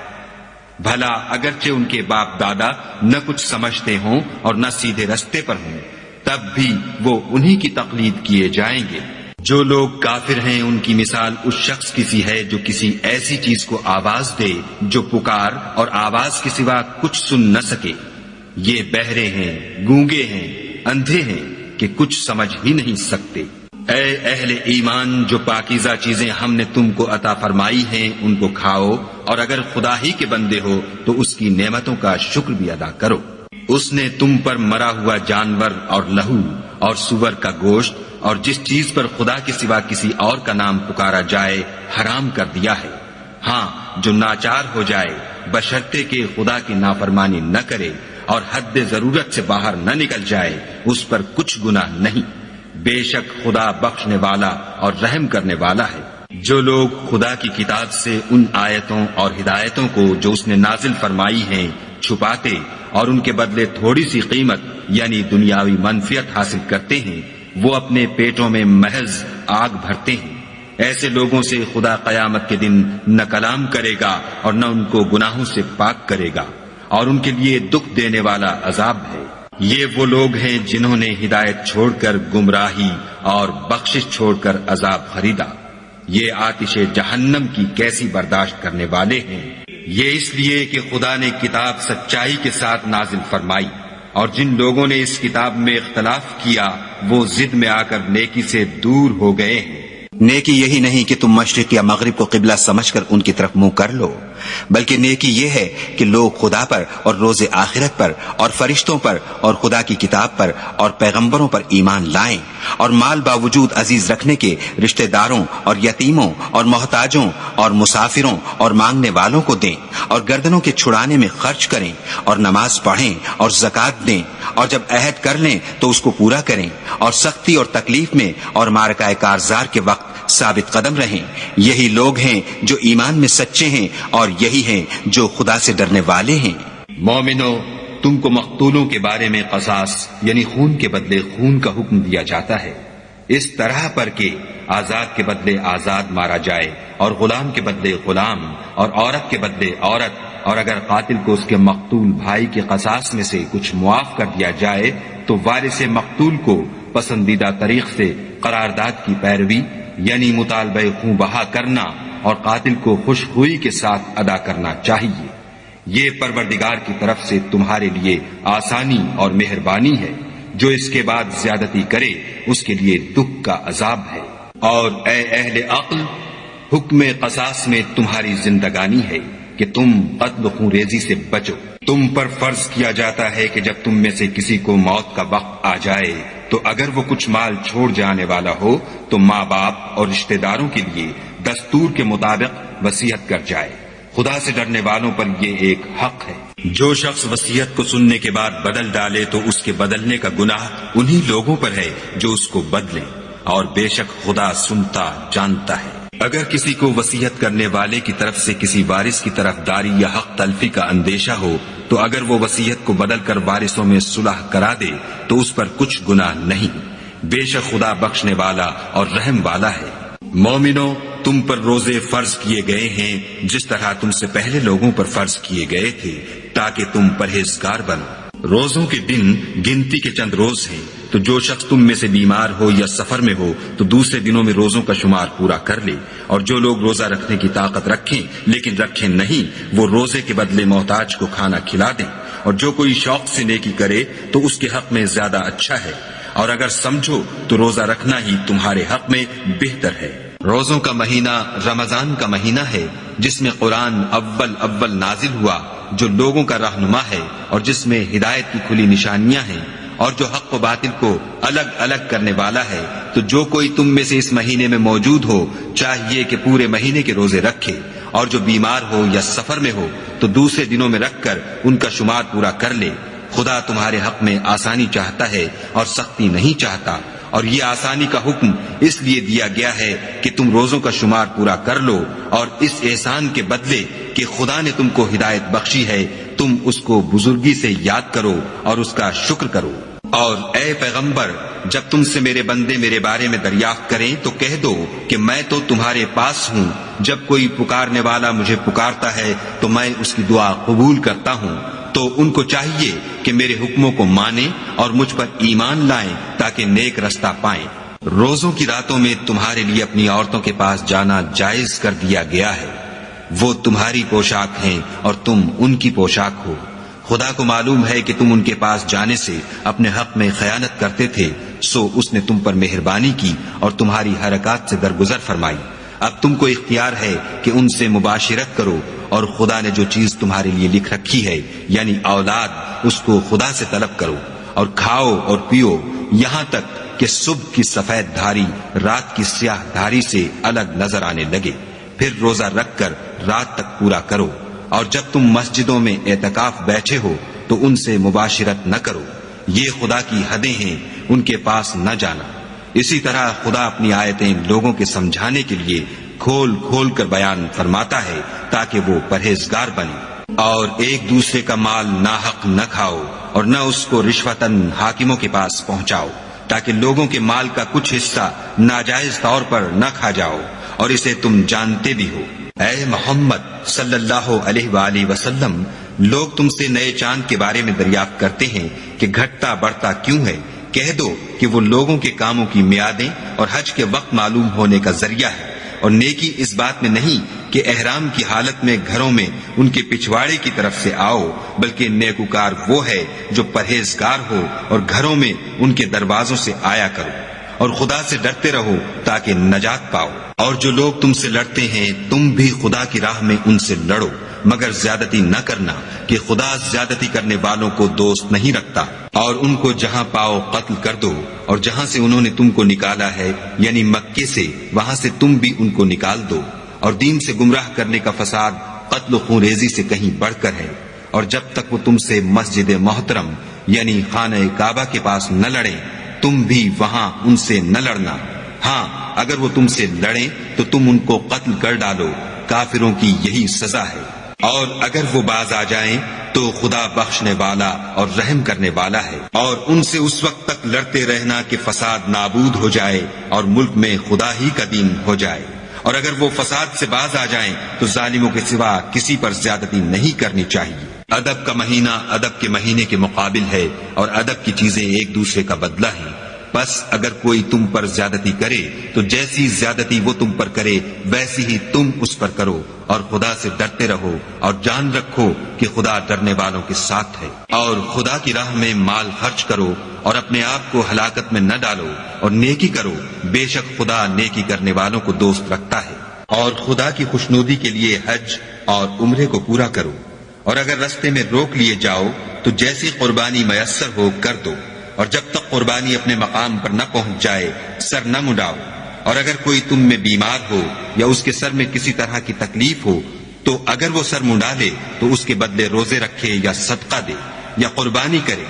بھلا اگرچہ ان کے باپ دادا نہ کچھ سمجھتے ہوں اور نہ سیدھے رستے پر ہوں، تب بھی وہ انہی کی تقلید کیے جائیں گے۔ جو لوگ کافر ہیں ان کی مثال اس شخص کی سی ہے جو کسی ایسی چیز کو آواز دے جو پکار اور آواز کے سوا کچھ سن نہ سکے۔ یہ بہرے ہیں، گونگے ہیں، اندھے ہیں کہ کچھ سمجھ ہی نہیں سکتے۔ اے اہل ایمان، جو پاکیزہ چیزیں ہم نے تم کو عطا فرمائی ہیں ان کو کھاؤ، اور اگر خدا ہی کے بندے ہو تو اس کی نعمتوں کا شکر بھی ادا کرو۔ اس نے تم پر مرا ہوا جانور اور لہو اور سور کا گوشت اور جس چیز پر خدا کے سوا کسی اور کا نام پکارا جائے حرام کر دیا ہے۔ ہاں، جو ناچار ہو جائے بشرطے کہ خدا کی نافرمانی نہ کرے اور حد ضرورت سے باہر نہ نکل جائے اس پر کچھ گناہ نہیں۔ بے شک خدا بخشنے والا اور رحم کرنے والا ہے۔ جو لوگ خدا کی کتاب سے ان آیتوں اور ہدایتوں کو جو اس نے نازل فرمائی ہیں چھپاتے اور ان کے بدلے تھوڑی سی قیمت یعنی دنیاوی منفعت حاصل کرتے ہیں، وہ اپنے پیٹوں میں محض آگ بھرتے ہیں۔ ایسے لوگوں سے خدا قیامت کے دن نہ کلام کرے گا اور نہ ان کو گناہوں سے پاک کرے گا، اور ان کے لیے دکھ دینے والا عذاب ہے۔ یہ وہ لوگ ہیں جنہوں نے ہدایت چھوڑ کر گمراہی اور بخشش چھوڑ کر عذاب خریدا۔ یہ آتش جہنم کی کیسی برداشت کرنے والے ہیں۔ یہ اس لیے کہ خدا نے کتاب سچائی کے ساتھ نازل فرمائی، اور جن لوگوں نے اس کتاب میں اختلاف کیا وہ ضد میں آ کر نیکی سے دور ہو گئے ہیں۔ نیکی یہی نہیں کہ تم مشرق یا مغرب کو قبلہ سمجھ کر ان کی طرف منہ کر لو، بلکہ نیکی یہ ہے کہ لوگ خدا پر اور روز آخرت پر اور فرشتوں پر اور خدا کی کتاب پر اور پیغمبروں پر ایمان لائیں، اور مال باوجود عزیز رکھنے کے رشتہ داروں اور یتیموں اور محتاجوں اور مسافروں اور مانگنے والوں کو دیں، اور گردنوں کے چھڑانے میں خرچ کریں، اور نماز پڑھیں اور زکوٰۃ دیں، اور جب عہد کر لیں تو اس کو پورا کریں، اور سختی اور تکلیف میں اور معرکہ کارزار کے وقت ثابت قدم رہیں۔ یہی لوگ ہیں جو ایمان میں سچے ہیں، اور یہی ہیں جو خدا سے ڈرنے والے ہیں۔ مومنو، تم کو مقتولوں کے بارے میں قصاص یعنی خون کے بدلے خون کا حکم دیا جاتا ہے، اس طرح پر کہ آزاد کے بدلے آزاد مارا جائے، اور غلام کے بدلے غلام، اور عورت کے بدلے عورت، اور اگر قاتل کو اس کے مقتول بھائی کے قصاص میں سے کچھ معاف کر دیا جائے تو وارث مقتول کو پسندیدہ طریق سے قرارداد کی پیروی یعنی مطالبہ خون بہا کرنا اور قاتل کو خوش خوئی کے ساتھ ادا کرنا چاہیے۔ یہ پروردگار کی طرف سے تمہارے لیے آسانی اور مہربانی ہے۔ جو اس کے بعد زیادتی کرے اس کے لیے دکھ کا عذاب ہے۔ اور اے اہل عقل، حکم قصاص میں تمہاری زندگانی ہے کہ تم قتل و خون ریزی سے بچو۔ تم پر فرض کیا جاتا ہے کہ جب تم میں سے کسی کو موت کا وقت آ جائے تو اگر وہ کچھ مال چھوڑ جانے والا ہو تو ماں باپ اور رشتہ داروں کے لیے دستور کے مطابق وصیت کر جائے۔ خدا سے ڈرنے والوں پر یہ ایک حق ہے۔ جو شخص وصیت کو سننے کے بعد بدل ڈالے تو اس کے بدلنے کا گناہ انہی لوگوں پر ہے جو اس کو بدلیں، اور بے شک خدا سنتا جانتا ہے۔ اگر کسی کو وصیت کرنے والے کی طرف سے کسی وارث کی طرف داری یا حق تلفی کا اندیشہ ہو تو اگر وہ وصیت کو بدل کر وارثوں میں صلح کرا دے تو اس پر کچھ گناہ نہیں، بے شک خدا بخشنے والا اور رحم والا ہے۔ مومنو، تم پر روزے فرض کیے گئے ہیں جس طرح تم سے پہلے لوگوں پر فرض کیے گئے تھے تاکہ تم پرہیزگار بنو۔ روزوں کے دن گنتی کے چند روز ہیں، تو جو شخص تم میں سے بیمار ہو یا سفر میں ہو تو دوسرے دنوں میں روزوں کا شمار پورا کر لے، اور جو لوگ روزہ رکھنے کی طاقت رکھیں لیکن رکھیں نہیں وہ روزے کے بدلے محتاج کو کھانا کھلا دیں، اور جو کوئی شوق سے نیکی کرے تو اس کے حق میں زیادہ اچھا ہے، اور اگر سمجھو تو روزہ رکھنا ہی تمہارے حق میں بہتر ہے۔ روزوں کا مہینہ رمضان کا مہینہ ہے جس میں قرآن اول نازل ہوا، جو لوگوں کا رہنما ہے اور جس میں ہدایت کی کھلی نشانیاں ہیں، اور جو حق و باطل کو الگ الگ کرنے والا ہے۔ تو جو کوئی تم میں سے اس مہینے میں موجود ہو چاہیے کہ پورے مہینے کے روزے رکھے، اور جو بیمار ہو یا سفر میں ہو تو دوسرے دنوں میں رکھ کر ان کا شمار پورا کر لے۔ خدا تمہارے حق میں آسانی چاہتا ہے اور سختی نہیں چاہتا، اور یہ آسانی کا حکم اس لیے دیا گیا ہے کہ تم روزوں کا شمار پورا کر لو، اور اس احسان کے بدلے کہ خدا نے تم کو ہدایت بخشی ہے تم اس کو بزرگی سے یاد کرو اور اس کا شکر کرو۔ اور اے پیغمبر، جب تم سے میرے بندے میرے بارے میں دریافت کریں تو کہہ دو کہ میں تو تمہارے پاس ہوں، جب کوئی پکارنے والا مجھے پکارتا ہے تو میں اس کی دعا قبول کرتا ہوں۔ تو ان کو چاہیے کہ میرے حکموں کو مانیں اور مجھ پر ایمان لائیں تاکہ نیک رستہ پائیں۔ روزوں کی راتوں میں تمہارے لیے اپنی عورتوں کے پاس جانا جائز کر دیا گیا ہے، وہ تمہاری پوشاک ہیں اور تم ان کی پوشاک ہو۔ خدا کو معلوم ہے کہ تم ان کے پاس جانے سے اپنے حق میں خیانت کرتے تھے، سو اس نے تم پر مہربانی کی اور تمہاری حرکات سے درگزر فرمائی۔ اب تم کو اختیار ہے کہ ان سے مباشرت کرو، اور خدا نے جو چیز تمہارے لیے لکھ رکھی ہے یعنی اولاد، اس کو خدا سے طلب کرو، اور کھاؤ اور پیو یہاں تک کہ صبح کی سفید دھاری رات کی سیاہ دھاری سے الگ نظر آنے لگے، پھر روزہ رکھ کر رات تک پورا کرو۔ اور جب تم مسجدوں میں اعتکاف بیٹھے ہو تو ان سے مباشرت نہ کرو، یہ خدا کی حدیں ہیں، ان کے پاس نہ جانا۔ اسی طرح خدا اپنی آیتیں لوگوں کے سمجھانے کے لیے کھول کھول کر بیان فرماتا ہے تاکہ وہ پرہیزگار بنے۔ اور ایک دوسرے کا مال ناحق نہ کھاؤ اور نہ اس کو رشوتاً حاکموں کے پاس پہنچاؤ، تاکہ لوگوں کے مال کا کچھ حصہ ناجائز طور پر نہ کھا جاؤ، اور اسے تم جانتے بھی ہو۔ اے محمد صلی اللہ علیہ وآلہ وسلم، لوگ تم سے نئے چاند کے بارے میں دریافت کرتے ہیں کہ گھٹتا بڑھتا کیوں ہے؟ کہہ دو کہ وہ لوگوں کے کاموں کی میعادیں اور حج کے وقت معلوم ہونے کا ذریعہ ہے، اور نیکی اس بات میں نہیں کہ احرام کی حالت میں گھروں میں ان کے پچھواڑے کی طرف سے آؤ، بلکہ نیکوکار وہ ہے جو پرہیزگار ہو اور گھروں میں ان کے دروازوں سے آیا کرو، اور خدا سے ڈرتے رہو تاکہ نجات پاؤ۔ اور جو لوگ تم سے لڑتے ہیں تم بھی خدا کی راہ میں ان سے لڑو، مگر زیادتی نہ کرنا، کہ خدا زیادتی کرنے والوں کو دوست نہیں رکھتا۔ اور ان کو جہاں پاؤ قتل کر دو، اور جہاں سے انہوں نے تم کو نکالا ہے یعنی مکے سے، وہاں سے تم بھی ان کو نکال دو۔ اور دین سے گمراہ کرنے کا فساد قتل و خون ریزی سے کہیں بڑھ کر ہے۔ اور جب تک وہ تم سے مسجد محترم یعنی خانہ کعبہ کے پاس نہ لڑیں، تم بھی وہاں ان سے نہ لڑنا۔ ہاں، اگر وہ تم سے لڑیں تو تم ان کو قتل کر ڈالو، کافروں کی یہی سزا ہے۔ اور اگر وہ باز آ جائیں تو خدا بخشنے والا اور رحم کرنے والا ہے۔ اور ان سے اس وقت تک لڑتے رہنا کہ فساد نابود ہو جائے اور ملک میں خدا ہی کا دین ہو جائے۔ اور اگر وہ فساد سے باز آ جائیں تو ظالموں کے سوا کسی پر زیادتی نہیں کرنی چاہیے۔ ادب کا مہینہ ادب کے مہینے کے مقابل ہے، اور ادب کی چیزیں ایک دوسرے کا بدلہ ہیں۔ بس اگر کوئی تم پر زیادتی کرے تو جیسی زیادتی وہ تم پر کرے ویسی ہی تم اس پر کرو، اور خدا سے ڈرتے رہو اور جان رکھو کہ خدا ڈرنے والوں کے ساتھ ہے۔ اور خدا کی راہ میں مال خرچ کرو اور اپنے آپ کو ہلاکت میں نہ ڈالو، اور نیکی کرو، بے شک خدا نیکی کرنے والوں کو دوست رکھتا ہے۔ اور خدا کی خوشنودی کے لیے حج اور عمرے کو پورا کرو، اور اگر رستے میں روک لیے جاؤ تو جیسی قربانی میسر ہو کر دو، اور جب تک قربانی اپنے مقام پر نہ پہنچ جائے سر نہ مڈاؤ۔ اور اگر کوئی تم میں بیمار ہو یا اس کے سر میں کسی طرح کی تکلیف ہو تو اگر وہ سر منڈا لے تو اس کے بدلے روزے رکھے یا صدقہ دے یا قربانی کرے۔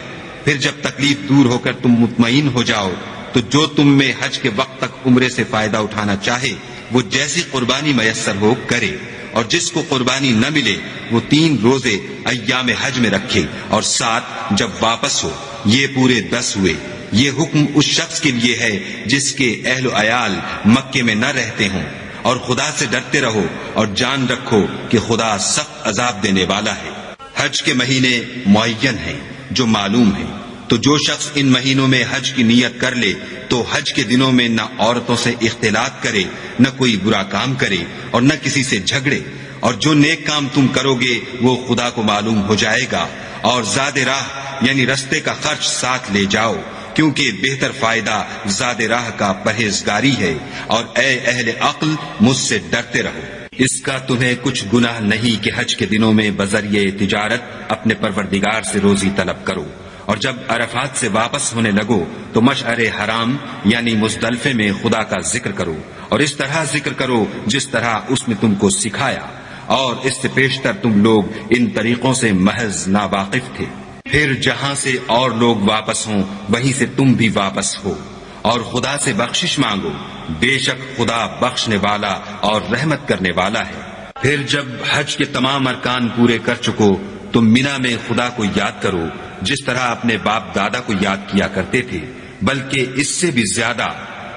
پھر جب تکلیف دور ہو کر تم مطمئن ہو جاؤ تو جو تم میں حج کے وقت تک عمرے سے فائدہ اٹھانا چاہے وہ جیسی قربانی میسر ہو کرے، اور جس کو قربانی نہ ملے وہ 3 روزے ایام حج میں رکھے، اور 7 جب واپس ہو، یہ پورے 10 ہوئے۔ یہ حکم اس شخص کے لیے ہے جس کے اہل و عیال مکے میں نہ رہتے ہوں۔ اور خدا سے ڈرتے رہو اور جان رکھو کہ خدا سخت عذاب دینے والا ہے۔ حج کے مہینے معین ہیں جو معلوم ہیں، تو جو شخص ان مہینوں میں حج کی نیت کر لے تو حج کے دنوں میں نہ عورتوں سے اختلاط کرے، نہ کوئی برا کام کرے، اور نہ کسی سے جھگڑے۔ اور جو نیک کام تم کرو گے وہ خدا کو معلوم ہو جائے گا۔ اور زاد راہ یعنی رستے کا خرچ ساتھ لے جاؤ، کیونکہ بہتر فائدہ زاد راہ کا پرہیزگاری ہے۔ اور اے اہل عقل، مجھ سے ڈرتے رہو۔ اس کا تمہیں کچھ گناہ نہیں کہ حج کے دنوں میں بذریعہ تجارت اپنے پروردگار سے روزی طلب کرو، اور جب عرفات سے واپس ہونے لگو تو مشعر حرام یعنی مزدلفے میں خدا کا ذکر کرو، اور اس طرح ذکر کرو جس طرح اس نے تم کو سکھایا، اور اس سے پیشتر تم لوگ ان طریقوں سے محض ناواقف تھے۔ پھر جہاں سے اور لوگ واپس ہوں وہیں سے تم بھی واپس ہو، اور خدا سے بخشش مانگو، بے شک خدا بخشنے والا اور رحمت کرنے والا ہے۔ پھر جب حج کے تمام ارکان پورے کر چکو تو مینا میں خدا کو یاد کرو جس طرح اپنے باپ دادا کو یاد کیا کرتے تھے، بلکہ اس سے بھی زیادہ۔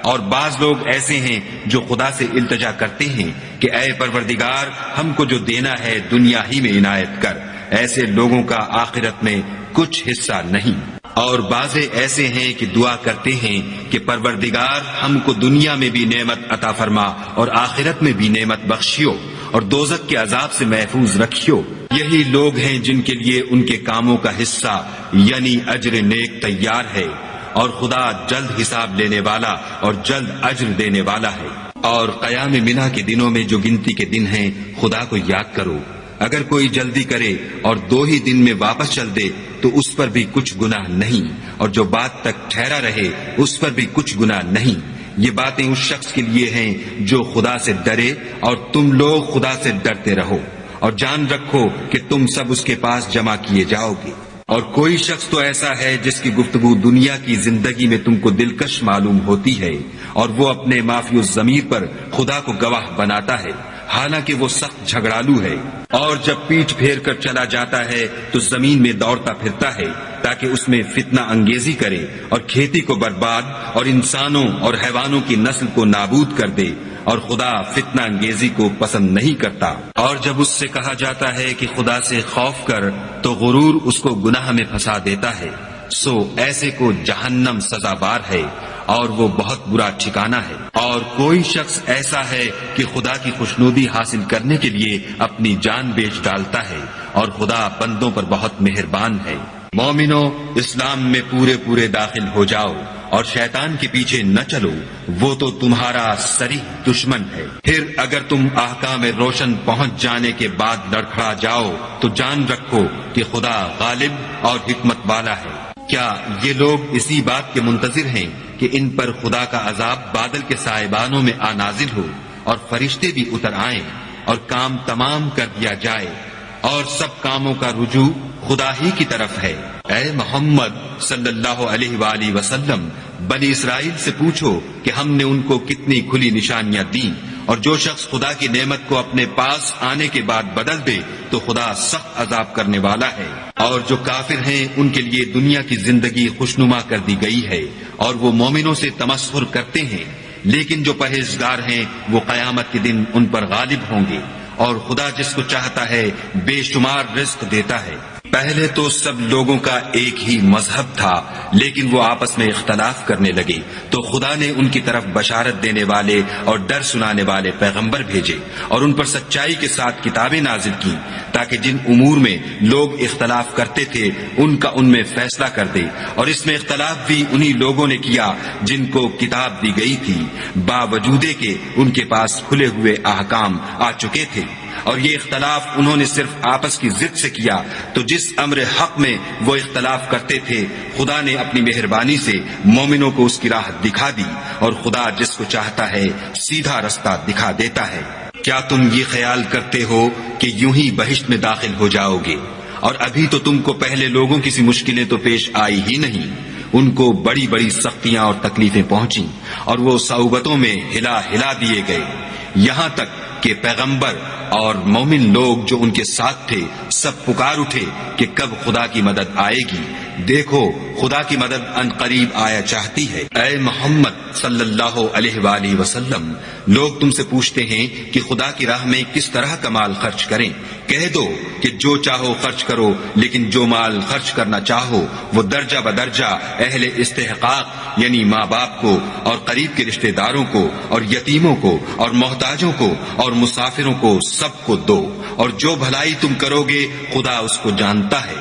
اور بعض لوگ ایسے ہیں جو خدا سے التجا کرتے ہیں کہ اے پروردگار، ہم کو جو دینا ہے دنیا ہی میں عنایت کر۔ ایسے لوگوں کا آخرت میں کچھ حصہ نہیں۔ اور بعض ایسے ہیں کہ دعا کرتے ہیں کہ پروردگار، ہم کو دنیا میں بھی نعمت عطا فرما اور آخرت میں بھی نعمت بخشیو، اور دوزخ کے عذاب سے محفوظ رکھیو۔ یہی لوگ ہیں جن کے لیے ان کے کاموں کا حصہ یعنی اجر نیک تیار ہے، اور خدا جلد حساب لینے والا اور جلد اجر دینے والا ہے۔ اور قیام منا کے دنوں میں جو گنتی کے دن ہیں خدا کو یاد کرو۔ اگر کوئی جلدی کرے اور 2 ہی دن میں واپس چل دے تو اس پر بھی کچھ گناہ نہیں، اور جو بات تک ٹھہرا رہے اس پر بھی کچھ گناہ نہیں۔ یہ باتیں اس شخص کے لیے ہیں جو خدا سے ڈرے، اور تم لوگ خدا سے ڈرتے رہو، اور جان رکھو کہ تم سب اس کے پاس جمع کیے جاؤ گے۔ اور کوئی شخص تو ایسا ہے جس کی گفتگو دنیا کی زندگی میں تم کو دلکش معلوم ہوتی ہے، اور وہ اپنے معافی الضمیر پر خدا کو گواہ بناتا ہے، حالانکہ وہ سخت جھگڑالو ہے، اور جب پیٹھ پھیر کر چلا جاتا ہے تو زمین میں دوڑتا پھرتا ہے تاکہ اس میں فتنہ انگیزی کرے اور کھیتی کو برباد اور انسانوں اور حیوانوں کی نسل کو نابود کر دے، اور خدا فتنہ انگیزی کو پسند نہیں کرتا۔ اور جب اس سے کہا جاتا ہے کہ خدا سے خوف کر تو غرور اس کو گناہ میں پھنسا دیتا ہے، سو ایسے کو جہنم سزاوار ہے اور وہ بہت برا ٹھکانہ ہے۔ اور کوئی شخص ایسا ہے کہ خدا کی خوشنودی حاصل کرنے کے لیے اپنی جان بیچ ڈالتا ہے، اور خدا بندوں پر بہت مہربان ہے۔ مومنو، اسلام میں پورے داخل ہو جاؤ اور شیطان کے پیچھے نہ چلو، وہ تو تمہارا صریح دشمن ہے۔ پھر اگر تم احکام روشن پہنچ جانے کے بعد لڑکھڑا جاؤ تو جان رکھو کہ خدا غالب اور حکمت والا ہے۔ کیا یہ لوگ اسی بات کے منتظر ہیں کہ ان پر خدا کا عذاب بادل کے سائبانوں میں نازل ہو اور فرشتے بھی اتر آئیں اور کام تمام کر دیا جائے اور سب کاموں کا رجوع خدا ہی کی طرف ہے؟ اے محمد صلی اللہ علیہ وآلہ وسلم، بنی اسرائیل سے پوچھو کہ ہم نے ان کو کتنی کھلی نشانیاں دیں، اور جو شخص خدا کی نعمت کو اپنے پاس آنے کے بعد بدل دے تو خدا سخت عذاب کرنے والا ہے۔ اور جو کافر ہیں ان کے لیے دنیا کی زندگی خوشنما کر دی گئی ہے، اور وہ مومنوں سے تمسخر کرتے ہیں، لیکن جو پرہیزگار ہیں وہ قیامت کے دن ان پر غالب ہوں گے، اور خدا جس کو چاہتا ہے بے شمار رزق دیتا ہے۔ پہلے تو سب لوگوں کا ایک ہی مذہب تھا، لیکن وہ آپس میں اختلاف کرنے لگے تو خدا نے ان کی طرف بشارت دینے والے اور ڈر سنانے والے پیغمبر بھیجے، اور ان پر سچائی کے ساتھ کتابیں نازل کی تاکہ جن امور میں لوگ اختلاف کرتے تھے ان کا ان میں فیصلہ کر دے۔ اور اس میں اختلاف بھی انہی لوگوں نے کیا جن کو کتاب دی گئی تھی، باوجود کہ ان کے پاس کھلے ہوئے احکام آ چکے تھے، اور یہ اختلاف انہوں نے صرف آپس کی ضد سے کیا۔ تو جس امر حق میں وہ اختلاف کرتے تھے خدا نے اپنی مہربانی سے مومنوں کو اس کی راہ دکھا دی، اور خدا جس کو چاہتا ہے سیدھا رستہ دکھا دیتا ہے۔ کیا تم یہ خیال کرتے ہو کہ یوں ہی بہشت میں داخل ہو جاؤ گے؟ اور ابھی تو تم کو پہلے لوگوں کی سی مشکلیں تو پیش آئی ہی نہیں، ان کو بڑی بڑی سختیاں اور تکلیفیں پہنچیں، اور وہ صعوبتوں میں ہلا دیے گئے، یہاں تک کہ پیغمبر اور مومن لوگ جو ان کے ساتھ تھے سب پکار اٹھے کہ کب خدا کی مدد آئے گی۔ دیکھو خدا کی مدد ان قریب آیا چاہتی ہے۔ اے محمد صلی اللہ علیہ وآلہ وسلم، لوگ تم سے پوچھتے ہیں کہ خدا کی راہ میں کس طرح کا مال خرچ کریں۔ کہہ دو کہ جو چاہو خرچ کرو، لیکن جو مال خرچ کرنا چاہو وہ درجہ بدرجہ اہل استحقاق یعنی ماں باپ کو اور قریب کے رشتہ داروں کو اور یتیموں کو اور محتاجوں کو اور مسافروں کو سب کو دو، اور جو بھلائی تم کرو گے خدا اس کو جانتا ہے۔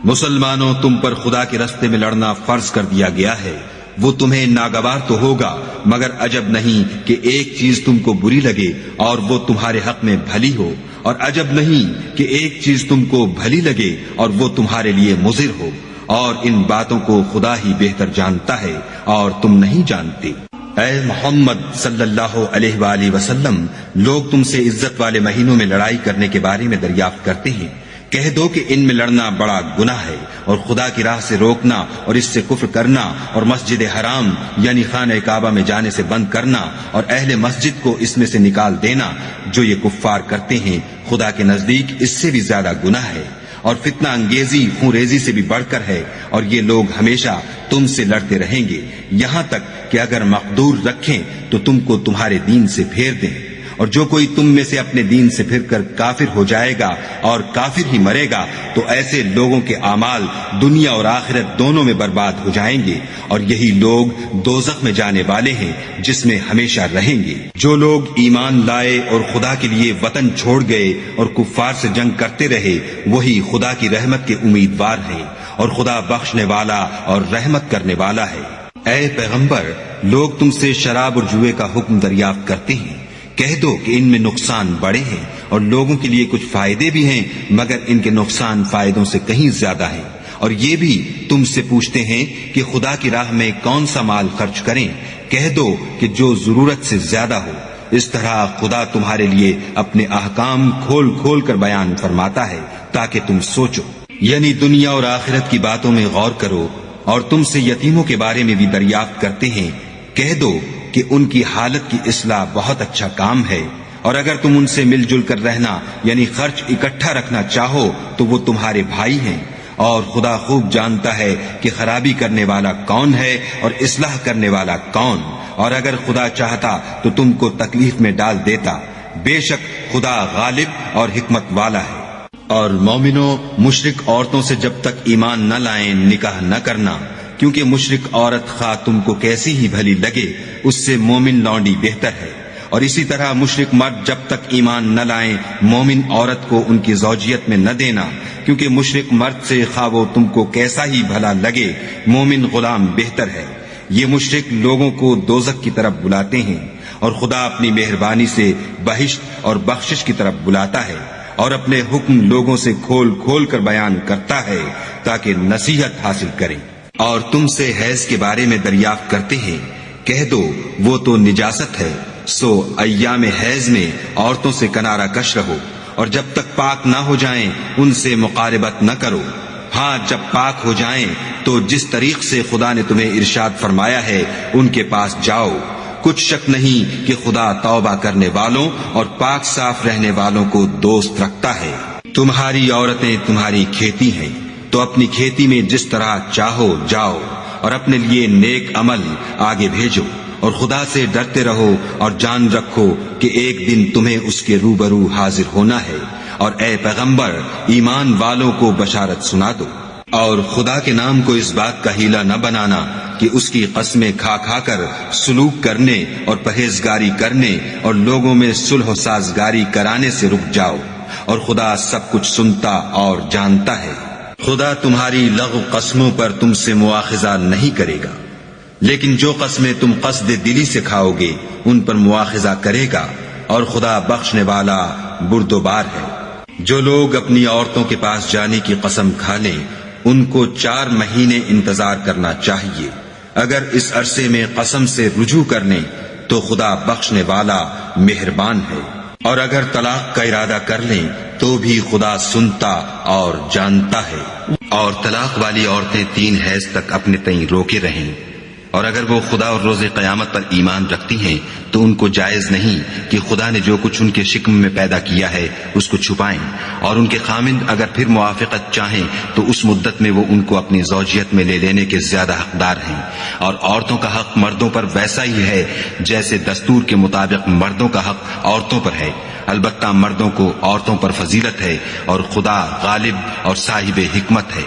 مسلمانوں، تم پر خدا کے راستے میں لڑنا فرض کر دیا گیا ہے، وہ تمہیں ناگوار تو ہوگا، مگر عجب نہیں کہ ایک چیز تم کو بری لگے اور وہ تمہارے حق میں بھلی ہو، اور عجب نہیں کہ ایک چیز تم کو بھلی لگے اور وہ تمہارے لیے مضر ہو، اور ان باتوں کو خدا ہی بہتر جانتا ہے اور تم نہیں جانتے۔ اے محمد صلی اللہ علیہ وآلہ وسلم، لوگ تم سے عزت والے مہینوں میں لڑائی کرنے کے بارے میں دریافت کرتے ہیں۔ کہہ دو کہ ان میں لڑنا بڑا گناہ ہے، اور خدا کی راہ سے روکنا اور اس سے کفر کرنا اور مسجد حرام یعنی خانہ کعبہ میں جانے سے بند کرنا اور اہل مسجد کو اس میں سے نکال دینا، جو یہ کفار کرتے ہیں خدا کے نزدیک اس سے بھی زیادہ گناہ ہے، اور فتنہ انگیزی خون ریزی سے بھی بڑھ کر ہے، اور یہ لوگ ہمیشہ تم سے لڑتے رہیں گے یہاں تک کہ اگر مقدور رکھیں تو تم کو تمہارے دین سے پھیر دیں، اور جو کوئی تم میں سے اپنے دین سے پھر کر کافر ہو جائے گا اور کافر ہی مرے گا تو ایسے لوگوں کے اعمال دنیا اور آخرت دونوں میں برباد ہو جائیں گے، اور یہی لوگ دوزخ میں جانے والے ہیں جس میں ہمیشہ رہیں گے۔ جو لوگ ایمان لائے اور خدا کے لیے وطن چھوڑ گئے اور کفار سے جنگ کرتے رہے وہی خدا کی رحمت کے امیدوار ہیں، اور خدا بخشنے والا اور رحمت کرنے والا ہے۔ اے پیغمبر، لوگ تم سے شراب اور جوئے کا حکم دریافت کرتے ہیں، کہہ دو کہ ان میں نقصان بڑے ہیں اور لوگوں کے لیے کچھ فائدے بھی ہیں، مگر ان کے نقصان فائدوں سے کہیں زیادہ ہیں۔ اور یہ بھی تم سے پوچھتے ہیں کہ خدا کی راہ میں کون سا مال خرچ کریں، کہہ دو کہ جو ضرورت سے زیادہ ہو۔ اس طرح خدا تمہارے لیے اپنے احکام کھول کھول کر بیان فرماتا ہے تاکہ تم سوچو۔ یعنی دنیا اور آخرت کی باتوں میں غور کرو، اور تم سے یتیموں کے بارے میں بھی دریافت کرتے ہیں، کہہ دو کہ ان کی حالت کی اصلاح بہت اچھا کام ہے، اور اگر تم ان سے مل جل کر رہنا یعنی خرچ اکٹھا رکھنا چاہو تو وہ تمہارے بھائی ہیں، اور خدا خوب جانتا ہے کہ خرابی کرنے والا کون ہے اور اصلاح کرنے والا کون، اور اگر خدا چاہتا تو تم کو تکلیف میں ڈال دیتا، بے شک خدا غالب اور حکمت والا ہے۔ اور مومنوں، مشرک عورتوں سے جب تک ایمان نہ لائیں نکاح نہ کرنا، کیونکہ مشرک عورت خواہ تم کو کیسی ہی بھلی لگے اس سے مومن لونڈی بہتر ہے، اور اسی طرح مشرک مرد جب تک ایمان نہ لائیں مومن عورت کو ان کی زوجیت میں نہ دینا، کیونکہ مشرک مرد سے خواہ وہ تم کو کیسا ہی بھلا لگے مومن غلام بہتر ہے۔ یہ مشرک لوگوں کو دوزخ کی طرف بلاتے ہیں، اور خدا اپنی مہربانی سے بہشت اور بخشش کی طرف بلاتا ہے، اور اپنے حکم لوگوں سے کھول کھول کر بیان کرتا ہے تاکہ نصیحت حاصل کریں۔ اور تم سے حیض کے بارے میں دریافت کرتے ہیں، کہہ دو وہ تو نجاست ہے، سو ایام حیض میں عورتوں سے کنارہ کش رہو، اور جب تک پاک نہ ہو جائیں ان سے مقاربت نہ کرو، ہاں جب پاک ہو جائیں تو جس طریق سے خدا نے تمہیں ارشاد فرمایا ہے ان کے پاس جاؤ، کچھ شک نہیں کہ خدا توبہ کرنے والوں اور پاک صاف رہنے والوں کو دوست رکھتا ہے۔ تمہاری عورتیں تمہاری کھیتی ہیں، تو اپنی کھیتی میں جس طرح چاہو جاؤ، اور اپنے لیے نیک عمل آگے بھیجو، اور خدا سے ڈرتے رہو، اور جان رکھو کہ ایک دن تمہیں اس کے روبرو حاضر ہونا ہے، اور اے پیغمبر ایمان والوں کو بشارت سنا دو، اور خدا کے نام کو اس بات کا ہیلا نہ بنانا کہ اس کی قسمیں کھا کھا کر سلوک کرنے اور پرہیزگاری کرنے اور لوگوں میں صلح و سازگاری کرانے سے رک جاؤ، اور خدا سب کچھ سنتا اور جانتا ہے۔ خدا تمہاری لغو قسموں پر تم سے مواخذہ نہیں کرے گا، لیکن جو قسمیں تم قصد دلی سے کھاؤ گے ان پر مواخذہ کرے گا، اور خدا بخشنے والا بردبار ہے۔ جو لوگ اپنی عورتوں کے پاس جانے کی قسم کھا لیں ان کو 4 مہینے انتظار کرنا چاہیے، اگر اس عرصے میں قسم سے رجوع کر لیں تو خدا بخشنے والا مہربان ہے، اور اگر طلاق کا ارادہ کر لیں تو بھی خدا سنتا اور جانتا ہے۔ اور طلاق والی عورتیں 3 حیض تک اپنے تئیں روکے رہیں، اور اگر وہ خدا اور روز قیامت پر ایمان رکھتی ہیں تو ان کو جائز نہیں کہ خدا نے جو کچھ ان کے شکم میں پیدا کیا ہے اس کو چھپائیں، اور ان کے خامند اگر پھر موافقت چاہیں تو اس مدت میں وہ ان کو اپنی زوجیت میں لے لینے کے زیادہ حقدار ہیں، اور عورتوں کا حق مردوں پر ویسا ہی ہے جیسے دستور کے مطابق مردوں کا حق عورتوں پر ہے، البتہ مردوں کو عورتوں پر فضیلت ہے، اور خدا غالب اور صاحب حکمت ہے۔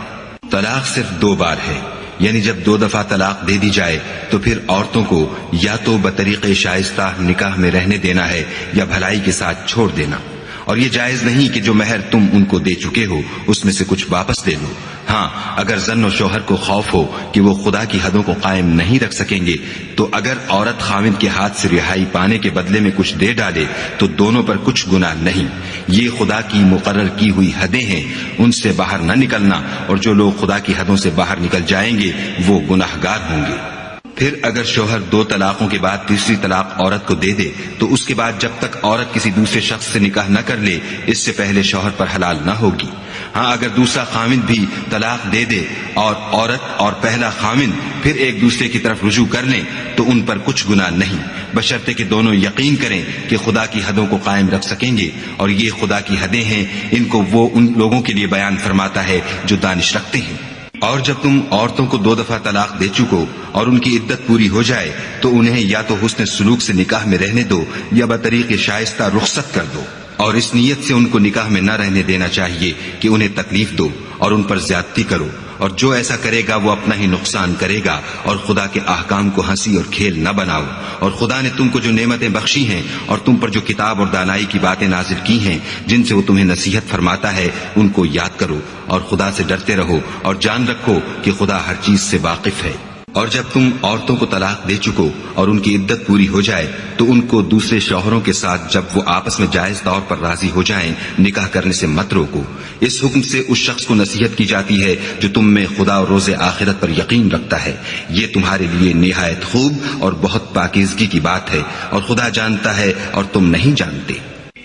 طلاق صرف 2 بار ہے، یعنی جب 2 دفعہ طلاق دے دی جائے تو پھر عورتوں کو یا تو بطریق شائستہ نکاح میں رہنے دینا ہے یا بھلائی کے ساتھ چھوڑ دینا، اور یہ جائز نہیں کہ جو مہر تم ان کو دے چکے ہو اس میں سے کچھ واپس لے لو۔ ہاں اگر زن و شوہر کو خوف ہو کہ وہ خدا کی حدوں کو قائم نہیں رکھ سکیں گے تو اگر عورت خاوند کے ہاتھ سے رہائی پانے کے بدلے میں کچھ دے ڈالے تو دونوں پر کچھ گناہ نہیں، یہ خدا کی مقرر کی ہوئی حدیں ہیں، ان سے باہر نہ نکلنا، اور جو لوگ خدا کی حدوں سے باہر نکل جائیں گے وہ گناہگار ہوں گے۔ پھر اگر شوہر 2 طلاقوں کے بعد تیسری طلاق عورت کو دے دے تو اس کے بعد جب تک عورت کسی دوسرے شخص سے نکاح نہ کر لے اس سے پہلے شوہر پر حلال نہ ہوگی۔ ہاں اگر دوسرا خامند بھی طلاق دے دے اور عورت اور پہلا خامند پھر ایک دوسرے کی طرف رجوع کر لیں تو ان پر کچھ گناہ نہیں، بشرطے کہ دونوں یقین کریں کہ خدا کی حدوں کو قائم رکھ سکیں گے، اور یہ خدا کی حدیں ہیں، ان کو وہ ان لوگوں کے لیے بیان فرماتا ہے جو دانش رکھتے ہیں۔ اور جب تم عورتوں کو 2 دفعہ طلاق دے چکو اور ان کی عدت پوری ہو جائے تو انہیں یا تو حسن سلوک سے نکاح میں رہنے دو یا بطریق شائستہ رخصت کر دو، اور اس نیت سے ان کو نکاح میں نہ رہنے دینا چاہیے کہ انہیں تکلیف دو اور ان پر زیادتی کرو، اور جو ایسا کرے گا وہ اپنا ہی نقصان کرے گا، اور خدا کے احکام کو ہنسی اور کھیل نہ بناؤ۔ اور خدا نے تم کو جو نعمتیں بخشی ہیں اور تم پر جو کتاب اور دانائی کی باتیں نازل کی ہیں جن سے وہ تمہیں نصیحت فرماتا ہے ان کو یاد کرو، اور خدا سے ڈرتے رہو، اور جان رکھو کہ خدا ہر چیز سے واقف ہے۔ اور جب تم عورتوں کو طلاق دے چکو اور ان کی عدت پوری ہو جائے تو ان کو دوسرے شوہروں کے ساتھ جب وہ آپس میں جائز طور پر راضی ہو جائیں نکاح کرنے سے مت روکو۔ اس حکم سے اس شخص کو نصیحت کی جاتی ہے جو تم میں خدا اور روز آخرت پر یقین رکھتا ہے، یہ تمہارے لیے نہایت خوب اور بہت پاکیزگی کی بات ہے، اور خدا جانتا ہے اور تم نہیں جانتے۔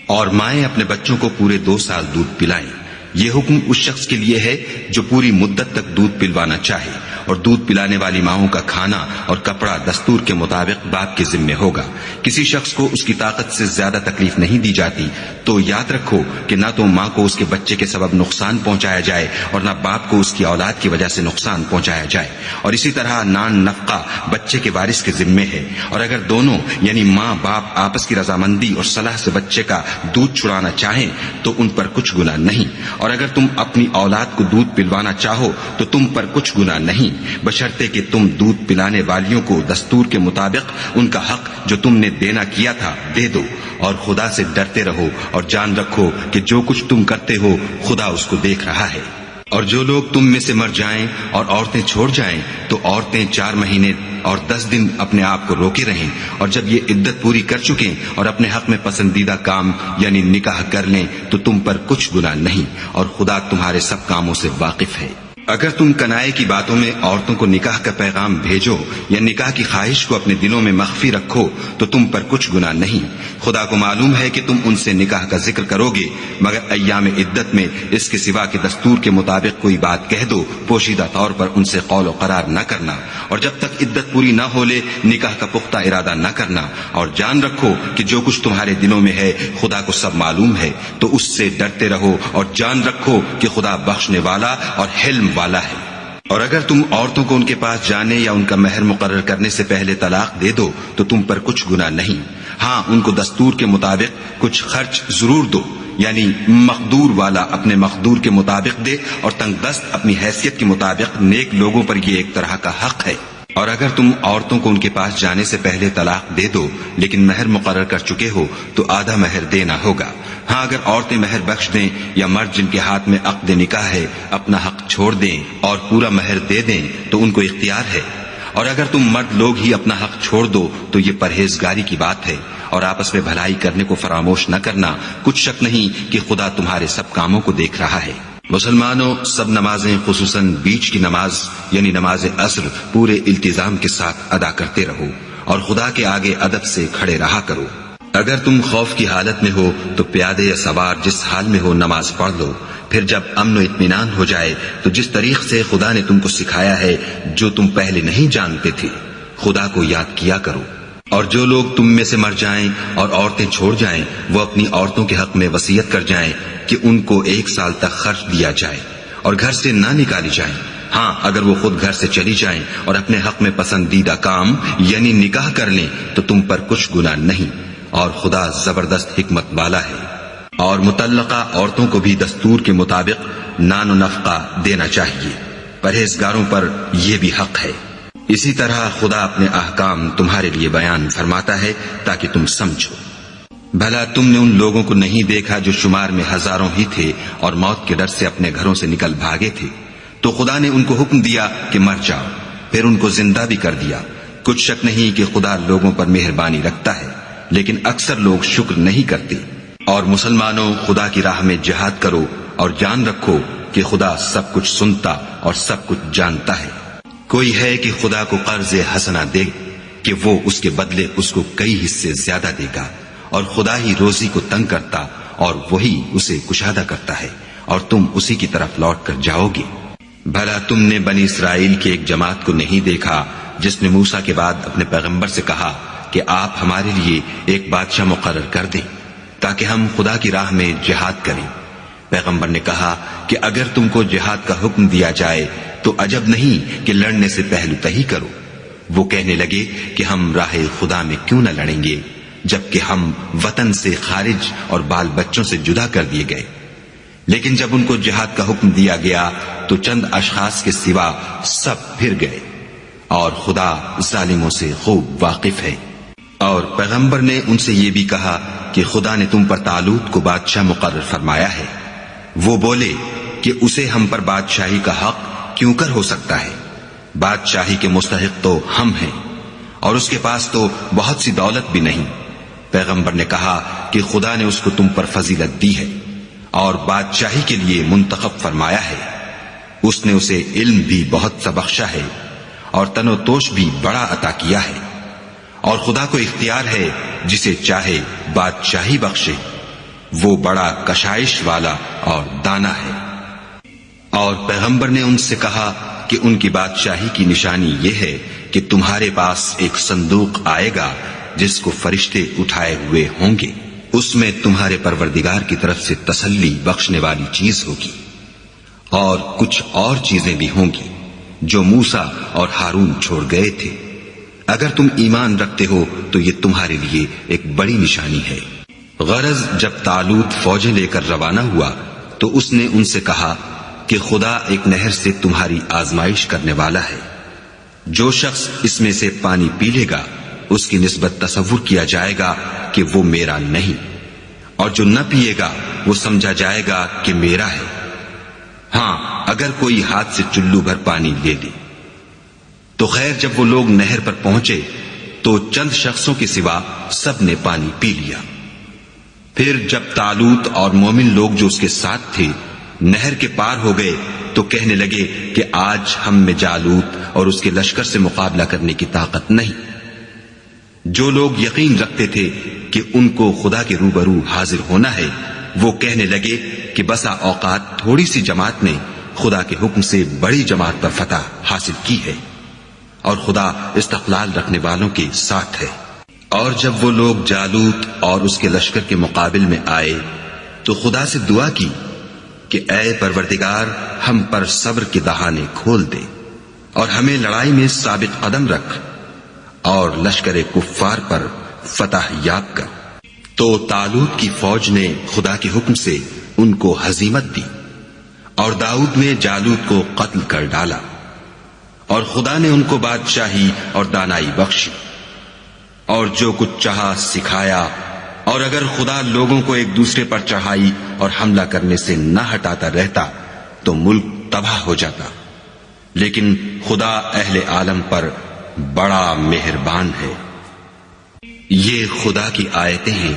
اور مائیں اپنے بچوں کو پورے 2 سال دودھ پلائیں، یہ حکم اس شخص کے لیے ہے جو پوری مدت تک دودھ پلوانا چاہے، اور دودھ پلانے والی ماؤں کا کھانا اور کپڑا دستور کے مطابق باپ کے ذمے ہوگا۔ کسی شخص کو اس کی طاقت سے زیادہ تکلیف نہیں دی جاتی، تو یاد رکھو کہ نہ تو ماں کو اس کے بچے کے سبب نقصان پہنچایا جائے اور نہ باپ کو اس کی اولاد کی وجہ سے نقصان پہنچایا جائے، اور اسی طرح نان نفقہ بچے کے وارث کے ذمے ہے، اور اگر دونوں یعنی ماں باپ آپس کی رضامندی اور صلاح سے بچے کا دودھ چھڑانا چاہیں تو ان پر کچھ گناہ نہیں، اور اگر تم اپنی اولاد کو دودھ پلوانا چاہو تو تم پر کچھ گناہ نہیں، بشرطے کہ تم دودھ پلانے والیوں کو دستور کے مطابق ان کا حق جو تم نے دینا کیا تھا دے دو، اور خدا سے ڈرتے رہو اور جان رکھو کہ جو کچھ تم کرتے ہو خدا اس کو دیکھ رہا ہے۔ اور جو لوگ تم میں سے مر جائیں اور عورتیں چھوڑ جائیں تو عورتیں 4 مہینے اور 10 دن اپنے آپ کو روکے رہیں، اور جب یہ عدت پوری کر چکیں اور اپنے حق میں پسندیدہ کام یعنی نکاح کر لیں تو تم پر کچھ گناہ نہیں، اور خدا تمہارے سب کاموں سے واقف ہے۔ اگر تم کنائے کی باتوں میں عورتوں کو نکاح کا پیغام بھیجو یا نکاح کی خواہش کو اپنے دلوں میں مخفی رکھو تو تم پر کچھ گناہ نہیں، خدا کو معلوم ہے کہ تم ان سے نکاح کا ذکر کرو گے، مگر ایام عدت میں اس کے سوا کہ دستور کے مطابق کوئی بات کہہ دو، پوشیدہ طور پر ان سے قول و قرار نہ کرنا، اور جب تک عدت پوری نہ ہو لے نکاح کا پختہ ارادہ نہ کرنا، اور جان رکھو کہ جو کچھ تمہارے دلوں میں ہے خدا کو سب معلوم ہے، تو اس سے ڈرتے رہو اور جان رکھو کہ خدا بخشنے والا اور حلم والا ہے۔ اور اگر تم عورتوں کو ان کے پاس جانے یا ان کا مہر مقرر کرنے سے پہلے طلاق دے دو تو تم پر کچھ گناہ نہیں، ہاں ان کو دستور کے مطابق کچھ خرچ ضرور دو، یعنی مقدور والا اپنے مقدور کے مطابق دے اور تنگ دست اپنی حیثیت کے مطابق، نیک لوگوں پر یہ ایک طرح کا حق ہے۔ اور اگر تم عورتوں کو ان کے پاس جانے سے پہلے طلاق دے دو لیکن مہر مقرر کر چکے ہو تو آدھا مہر دینا ہوگا، ہاں اگر عورتیں مہر بخش دیں یا مرد جن کے ہاتھ میں عقد نکاح ہے اپنا حق چھوڑ دیں اور پورا مہر دے دیں تو ان کو اختیار ہے، اور اگر تم مرد لوگ ہی اپنا حق چھوڑ دو تو یہ پرہیزگاری کی بات ہے، اور آپس میں بھلائی کرنے کو فراموش نہ کرنا، کچھ شک نہیں کہ خدا تمہارے سب کاموں کو دیکھ رہا ہے۔ مسلمانوں، سب نمازیں خصوصاً بیچ کی نماز یعنی نماز عصر پورے التزام کے ساتھ ادا کرتے رہو اور خدا کے آگے ادب سے کھڑے رہا کرو۔ اگر تم خوف کی حالت میں ہو تو پیادے یا سوار جس حال میں ہو نماز پڑھ لو، پھر جب امن و اطمینان ہو جائے تو جس طریق سے خدا نے تم کو سکھایا ہے جو تم پہلے نہیں جانتے تھے خدا کو یاد کیا کرو۔ اور جو لوگ تم میں سے مر جائیں اور عورتیں چھوڑ جائیں وہ اپنی عورتوں کے حق میں وصیت کر جائیں کہ ان کو 1 سال تک خرچ دیا جائے اور گھر سے نہ نکالی جائیں، ہاں اگر وہ خود گھر سے چلی جائیں اور اپنے حق میں پسندیدہ کام یعنی نکاح کر لیں تو تم پر کچھ گناہ نہیں، اور خدا زبردست حکمت والا ہے۔ اور مطلقہ عورتوں کو بھی دستور کے مطابق نان و نفقہ دینا چاہیے، پرہیزگاروں پر یہ بھی حق ہے۔ اسی طرح خدا اپنے احکام تمہارے لیے بیان فرماتا ہے تاکہ تم سمجھو۔ بھلا تم نے ان لوگوں کو نہیں دیکھا جو شمار میں ہزاروں ہی تھے اور موت کے ڈر سے اپنے گھروں سے نکل بھاگے تھے، تو خدا نے ان کو حکم دیا کہ مر جاؤ، پھر ان کو زندہ بھی کر دیا۔ کچھ شک نہیں کہ خدا لوگوں پر مہربانی رکھتا ہے، لیکن اکثر لوگ شکر نہیں کرتے۔ اور مسلمانوں، خدا کی راہ میں جہاد کرو اور جان رکھو کہ خدا سب کچھ سنتا اور سب کچھ جانتا ہے۔ کوئی ہے کہ خدا کو قرض حسنہ دے کہ وہ اس کے بدلے اس کو کئی حصے زیادہ دے گا، اور خدا ہی روزی کو تنگ کرتا اور وہی اسے کشادہ کرتا ہے، اور تم اسی کی طرف لوٹ کر جاؤ گے۔ بھلا تم نے بنی اسرائیل کی ایک جماعت کو نہیں دیکھا جس نے موسیٰ کے بعد اپنے پیغمبر سے کہا کہ آپ ہمارے لیے ایک بادشاہ مقرر کر دیں تاکہ ہم خدا کی راہ میں جہاد کریں؟ پیغمبر نے کہا کہ اگر تم کو جہاد کا حکم دیا جائے تو عجب نہیں کہ لڑنے سے پہلو تہی کرو۔ وہ کہنے لگے کہ ہم راہ خدا میں کیوں نہ لڑیں گے جبکہ ہم وطن سے خارج اور بال بچوں سے جدا کر دیے گئے۔ لیکن جب ان کو جہاد کا حکم دیا گیا تو چند اشخاص کے سوا سب پھر گئے، اور خدا ظالموں سے خوب واقف ہے۔ اور پیغمبر نے ان سے یہ بھی کہا کہ خدا نے تم پر طالوت کو بادشاہ مقرر فرمایا ہے۔ وہ بولے کہ اسے ہم پر بادشاہی کا حق کیوں کر ہو سکتا ہے؟ بادشاہی کے مستحق تو ہم ہیں، اور اس کے پاس تو بہت سی دولت بھی نہیں۔ پیغمبر نے کہا کہ خدا نے اس کو تم پر فضیلت دی ہے اور بادشاہی کے لیے منتخب فرمایا ہے۔ اس نے اسے علم بھی بہت سا بخشا ہے اور تن و توش بھی بڑا عطا کیا ہے، اور خدا کو اختیار ہے جسے چاہے بادشاہی بخشے، وہ بڑا کشائش والا اور دانا ہے۔ اور پیغمبر نے ان سے کہا کہ ان کی بادشاہی کی نشانی یہ ہے کہ تمہارے پاس ایک صندوق آئے گا جس کو فرشتے اٹھائے ہوئے ہوں گے، اس میں تمہارے پروردگار کی طرف سے تسلی بخشنے والی چیز ہوگی، اور کچھ اور چیزیں بھی ہوں گی جو موسیٰ اور ہارون چھوڑ گئے تھے۔ اگر تم ایمان رکھتے ہو تو یہ تمہارے لیے ایک بڑی نشانی ہے۔ غرض جب طالوت فوجیں لے کر روانہ ہوا تو اس نے ان سے کہا کہ خدا ایک نہر سے تمہاری آزمائش کرنے والا ہے، جو شخص اس میں سے پانی پی لے گا اس کی نسبت تصور کیا جائے گا کہ وہ میرا نہیں، اور جو نہ پیے گا وہ سمجھا جائے گا کہ میرا ہے۔ ہاں اگر کوئی ہاتھ سے چلو بھر پانی لے لے۔ تو خیر جب وہ لوگ نہر پر پہنچے تو چند شخصوں کے سوا سب نے پانی پی لیا۔ پھر جب طالوت اور مومن لوگ جو اس کے ساتھ تھے نہر کے پار ہو گئے تو کہنے لگے کہ آج ہم میں جالوت اور اس کے لشکر سے مقابلہ کرنے کی طاقت نہیں۔ جو لوگ یقین رکھتے تھے کہ ان کو خدا کے روبرو حاضر ہونا ہے وہ کہنے لگے کہ بسا اوقات تھوڑی سی جماعت نے خدا کے حکم سے بڑی جماعت پر فتح حاصل کی ہے، اور خدا استقلال رکھنے والوں کے ساتھ ہے۔ اور جب وہ لوگ جالوت اور اس کے لشکر کے مقابل میں آئے تو خدا سے دعا کی کہ اے پروردگار ہم پر صبر کے دہانے کھول دے اور ہمیں لڑائی میں ثابت قدم رکھ اور لشکر کفار پر فتح یاب کر۔ تو طالوت کی فوج نے خدا کے حکم سے ان کو ہزیمت دی، اور داؤد نے جالوت کو قتل کر ڈالا، اور خدا نے ان کو بادشاہی اور دانائی بخشی، اور جو کچھ چاہا سکھایا۔ اور اگر خدا لوگوں کو ایک دوسرے پر چڑھائی اور حملہ کرنے سے نہ ہٹاتا رہتا تو ملک تباہ ہو جاتا، لیکن خدا اہل عالم پر بڑا مہربان ہے۔ یہ خدا کی آیتیں ہیں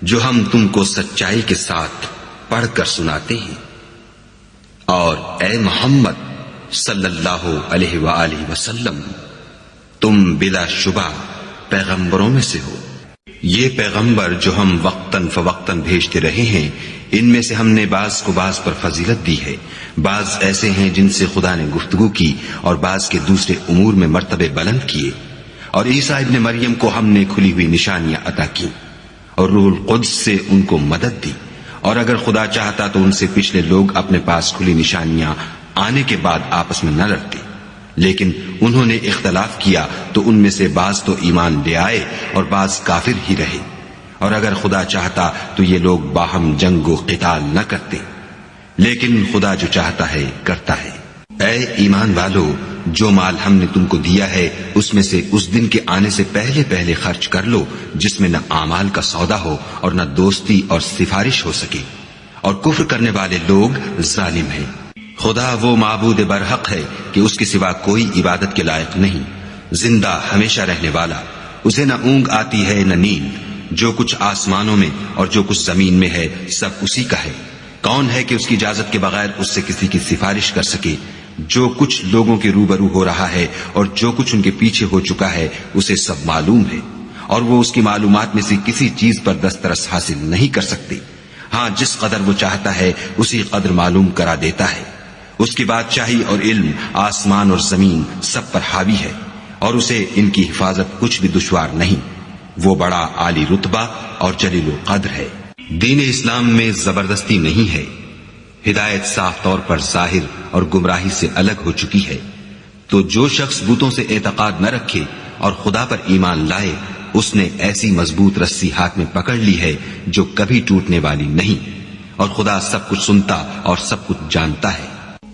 جو ہم تم کو سچائی کے ساتھ پڑھ کر سناتے ہیں، اور اے محمد صلی اللہ علیہ وآلہ وسلم تم بلا شبہ پیغمبروں میں سے ہو۔ یہ پیغمبر جو ہم وقتاً فوقتاً بھیجتے رہے ہیں ان میں سے ہم نے بعض کو بعض پر فضیلت دی ہے، بعض ایسے ہیں جن سے خدا نے گفتگو کی اور بعض کے دوسرے امور میں مرتبے بلند کیے، اور عیسیٰ ابن مریم کو ہم نے کھلی ہوئی نشانیاں عطا کی اور روح القدس سے ان کو مدد دی، اور اگر خدا چاہتا تو ان سے پچھلے لوگ اپنے پاس کھلی نشانیاں آنے کے بعد آپس میں نہ لڑتے، لیکن انہوں نے اختلاف کیا تو ان میں سے بعض تو ایمان لے آئے اور بعض کافر ہی رہے، اور اگر خدا چاہتا تو یہ لوگ باہم جنگ و قتال نہ کرتے، لیکن خدا جو چاہتا ہے کرتا ہے۔ اے ایمان والو، جو مال ہم نے تم کو دیا ہے اس میں سے اس دن کے آنے سے پہلے پہلے خرچ کر لو جس میں نہ اعمال کا سودا ہو اور نہ دوستی اور سفارش ہو سکے، اور کفر کرنے والے لوگ ظالم ہیں۔ خدا وہ معبود برحق ہے کہ اس کے سوا کوئی عبادت کے لائق نہیں، زندہ ہمیشہ رہنے والا، اسے نہ اونگ آتی ہے نہ نیند، جو کچھ آسمانوں میں اور جو کچھ زمین میں ہے سب اسی کا ہے۔ کون ہے کہ اس کی اجازت کے بغیر اس سے کسی کی سفارش کر سکے؟ جو کچھ لوگوں کے روبرو ہو رہا ہے اور جو کچھ ان کے پیچھے ہو چکا ہے اسے سب معلوم ہے، اور وہ اس کی معلومات میں سے کسی چیز پر دسترس حاصل نہیں کر سکتے۔ ہاں جس قدر وہ چاہتا ہے اسی قدر معلوم کرا دیتا ہے۔ اس کی بادشاہی اور علم آسمان اور زمین سب پر حاوی ہے، اور اسے ان کی حفاظت کچھ بھی دشوار نہیں۔ وہ بڑا عالی رتبہ اور جلیل القدر ہے۔ دین اسلام میں زبردستی نہیں ہے، ہدایت صاف طور پر ظاہر اور گمراہی سے الگ ہو چکی ہے۔ تو جو شخص بتوں سے اعتقاد نہ رکھے اور خدا پر ایمان لائے اس نے ایسی مضبوط رسی ہاتھ میں پکڑ لی ہے جو کبھی ٹوٹنے والی نہیں، اور خدا سب کچھ سنتا اور سب کچھ جانتا ہے۔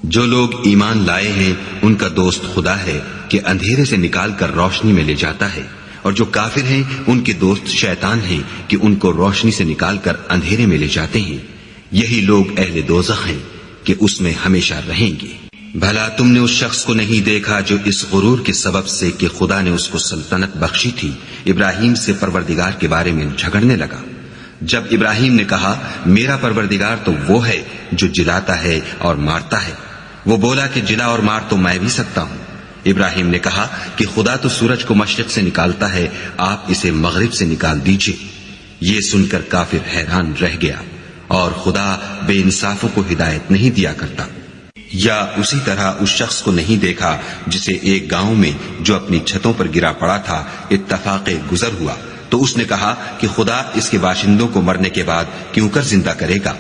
جو لوگ ایمان لائے ہیں ان کا دوست خدا ہے کہ اندھیرے سے نکال کر روشنی میں لے جاتا ہے، اور جو کافر ہیں ان کے دوست شیطان ہیں کہ ان کو روشنی سے نکال کر اندھیرے میں لے جاتے ہیں۔ یہی لوگ اہل دوزخ ہیں کہ اس میں ہمیشہ رہیں گے۔ بھلا تم نے اس شخص کو نہیں دیکھا جو اس غرور کے سبب سے کہ خدا نے اس کو سلطنت بخشی تھی ابراہیم سے پروردگار کے بارے میں جھگڑنے لگا؟ جب ابراہیم نے کہا میرا پروردگار تو وہ ہے جو جلاتا ہے اور مارتا ہے، وہ بولا کہ جلا اور مار تو میں بھی سکتا ہوں۔ ابراہیم نے کہا کہ خدا تو سورج کو مشرق سے نکالتا ہے، آپ اسے مغرب سے نکال دیجئے۔ یہ سن کر کافر حیران رہ گیا، اور خدا بے انصافوں کو ہدایت نہیں دیا کرتا۔ یا اسی طرح اس شخص کو نہیں دیکھا جسے ایک گاؤں میں جو اپنی چھتوں پر گرا پڑا تھا اتفاق گزر ہوا تو اس نے کہا کہ خدا اس کے باشندوں کو مرنے کے بعد کیوں کر زندہ کرے گا؟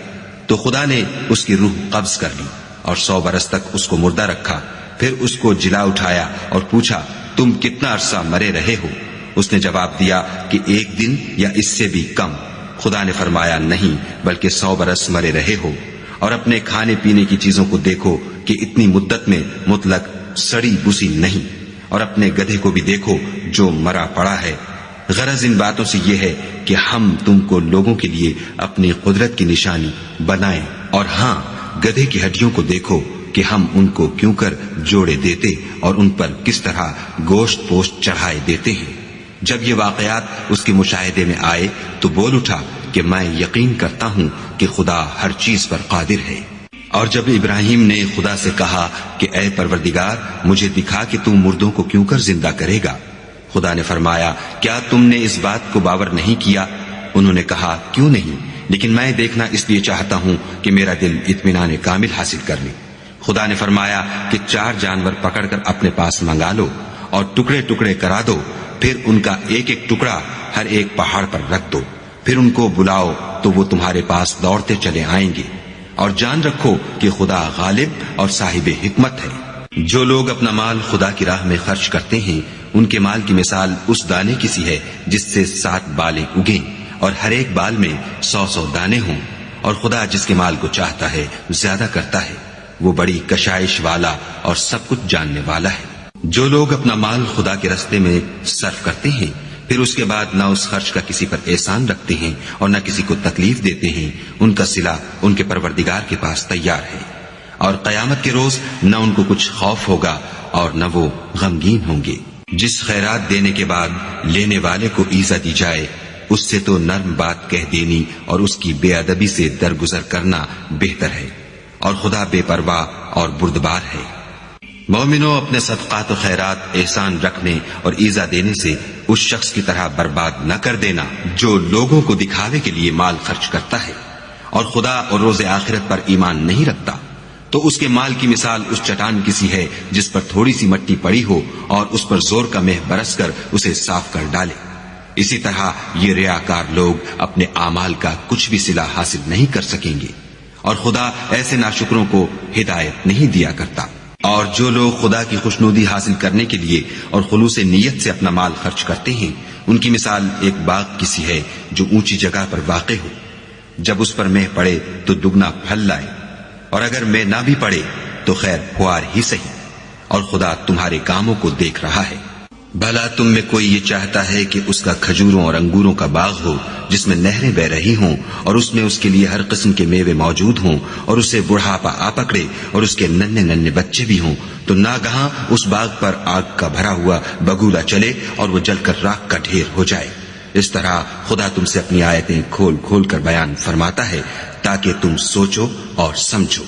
تو خدا نے اس کی روح قبض کر لی اور 100 برس تک اس کو مردہ رکھا. پھر اس کو جلا اٹھایا اور پوچھا تم کتنا عرصہ مرے رہے ہو؟ اس نے جواب دیا کہ 1 دن یا اس سے بھی کم. خدا نے فرمایا نہیں بلکہ 100 برس مرے رہے ہو. اور اپنے کھانے پینے کی چیزوں کو دیکھو کہ اتنی مدت میں مطلق سڑی بسی نہیں، اور اپنے گدھے کو بھی دیکھو جو مرا پڑا ہے. غرض ان باتوں سے یہ ہے کہ ہم تم کو لوگوں کے لیے اپنی قدرت کی نشانی بنائیں. اور ہاں گدھے کی ہڈیوں کو دیکھو کہ ہم ان کو کیوں کر جوڑے دیتے اور ان پر کس طرح گوشت پوشت چڑھائے دیتے ہیں. جب یہ واقعات اس کے مشاہدے میں آئے تو بول اٹھا کہ میں یقین کرتا ہوں کہ خدا ہر چیز پر قادر ہے. اور جب ابراہیم نے خدا سے کہا کہ اے پروردگار مجھے دکھا کہ تم مردوں کو کیوں کر زندہ کرے گا، خدا نے فرمایا کیا تم نے اس بات کو باور نہیں کیا؟ انہوں نے کہا کیوں نہیں، لیکن میں دیکھنا اس لیے چاہتا ہوں کہ میرا دل اطمینان کامل حاصل کر لے. خدا نے فرمایا کہ 4 جانور پکڑ کر اپنے پاس منگا لو اور ٹکڑے ٹکڑے کرا دو، پھر ان کا ایک ایک ٹکڑا ہر ایک پہاڑ پر رکھ دو، پھر ان کو بلاؤ تو وہ تمہارے پاس دوڑتے چلے آئیں گے. اور جان رکھو کہ خدا غالب اور صاحب حکمت ہے. جو لوگ اپنا مال خدا کی راہ میں خرچ کرتے ہیں ان کے مال کی مثال اس دانے کی سی ہے جس سے 7 بالیں اگیں اور ہر ایک بال میں 100 دانے ہوں. اور خدا جس کے مال کو چاہتا ہے زیادہ کرتا ہے، وہ بڑی کشائش والا اور سب کچھ جاننے والا ہے. جو لوگ اپنا مال خدا کے راستے میں صرف کرتے ہیں پھر اس کے بعد نہ اس خرچ کا کسی پر احسان رکھتے ہیں اور نہ کسی کو تکلیف دیتے ہیں، ان کا صلہ ان کے پروردگار کے پاس تیار ہے. اور قیامت کے روز نہ ان کو کچھ خوف ہوگا اور نہ وہ غمگین ہوں گے. جس خیرات دینے کے بعد لینے والے کو ایزا دی جائے اس سے تو نرم بات کہہ دینی اور اس کی بے ادبی سے درگزر کرنا بہتر ہے. اور خدا بے پرواہ اور بردبار ہے. مومنوں اپنے صدقات و خیرات احسان رکھنے اور ایزا دینے سے اس شخص کی طرح برباد نہ کر دینا جو لوگوں کو دکھاوے کے لیے مال خرچ کرتا ہے اور خدا اور روز آخرت پر ایمان نہیں رکھتا. تو اس کے مال کی مثال اس چٹان کی سی ہے جس پر تھوڑی سی مٹی پڑی ہو اور اس پر زور کا مہ برس کر اسے صاف کر ڈالے. اسی طرح یہ ریاکار لوگ اپنے اعمال کا کچھ بھی صلہ حاصل نہیں کر سکیں گے اور خدا ایسے ناشکروں کو ہدایت نہیں دیا کرتا. اور جو لوگ خدا کی خوشنودی حاصل کرنے کے لیے اور خلوص نیت سے اپنا مال خرچ کرتے ہیں ان کی مثال ایک باغ کی سی ہے جو اونچی جگہ پر واقع ہو. جب اس پر مہ پڑے تو دگنا پھل لائے اور اگر مہ نہ بھی پڑے تو خیر پھوار ہی سہی، اور خدا تمہارے کاموں کو دیکھ رہا ہے. بھلا تم میں کوئی یہ چاہتا ہے کہ اس کا کھجوروں اور انگوروں کا باغ ہو جس میں نہریں بہ رہی ہوں اور اس میں اس کے لیے ہر قسم کے میوے موجود ہوں اور اسے بڑھاپا آ پکڑے اور اس کے ننھے ننھے بچے بھی ہوں، تو ناگہاں اس باغ پر آگ کا بھرا ہوا بگولا چلے اور وہ جل کر راکھ کا ڈھیر ہو جائے. اس طرح خدا تم سے اپنی آیتیں کھول کھول کر بیان فرماتا ہے تاکہ تم سوچو اور سمجھو.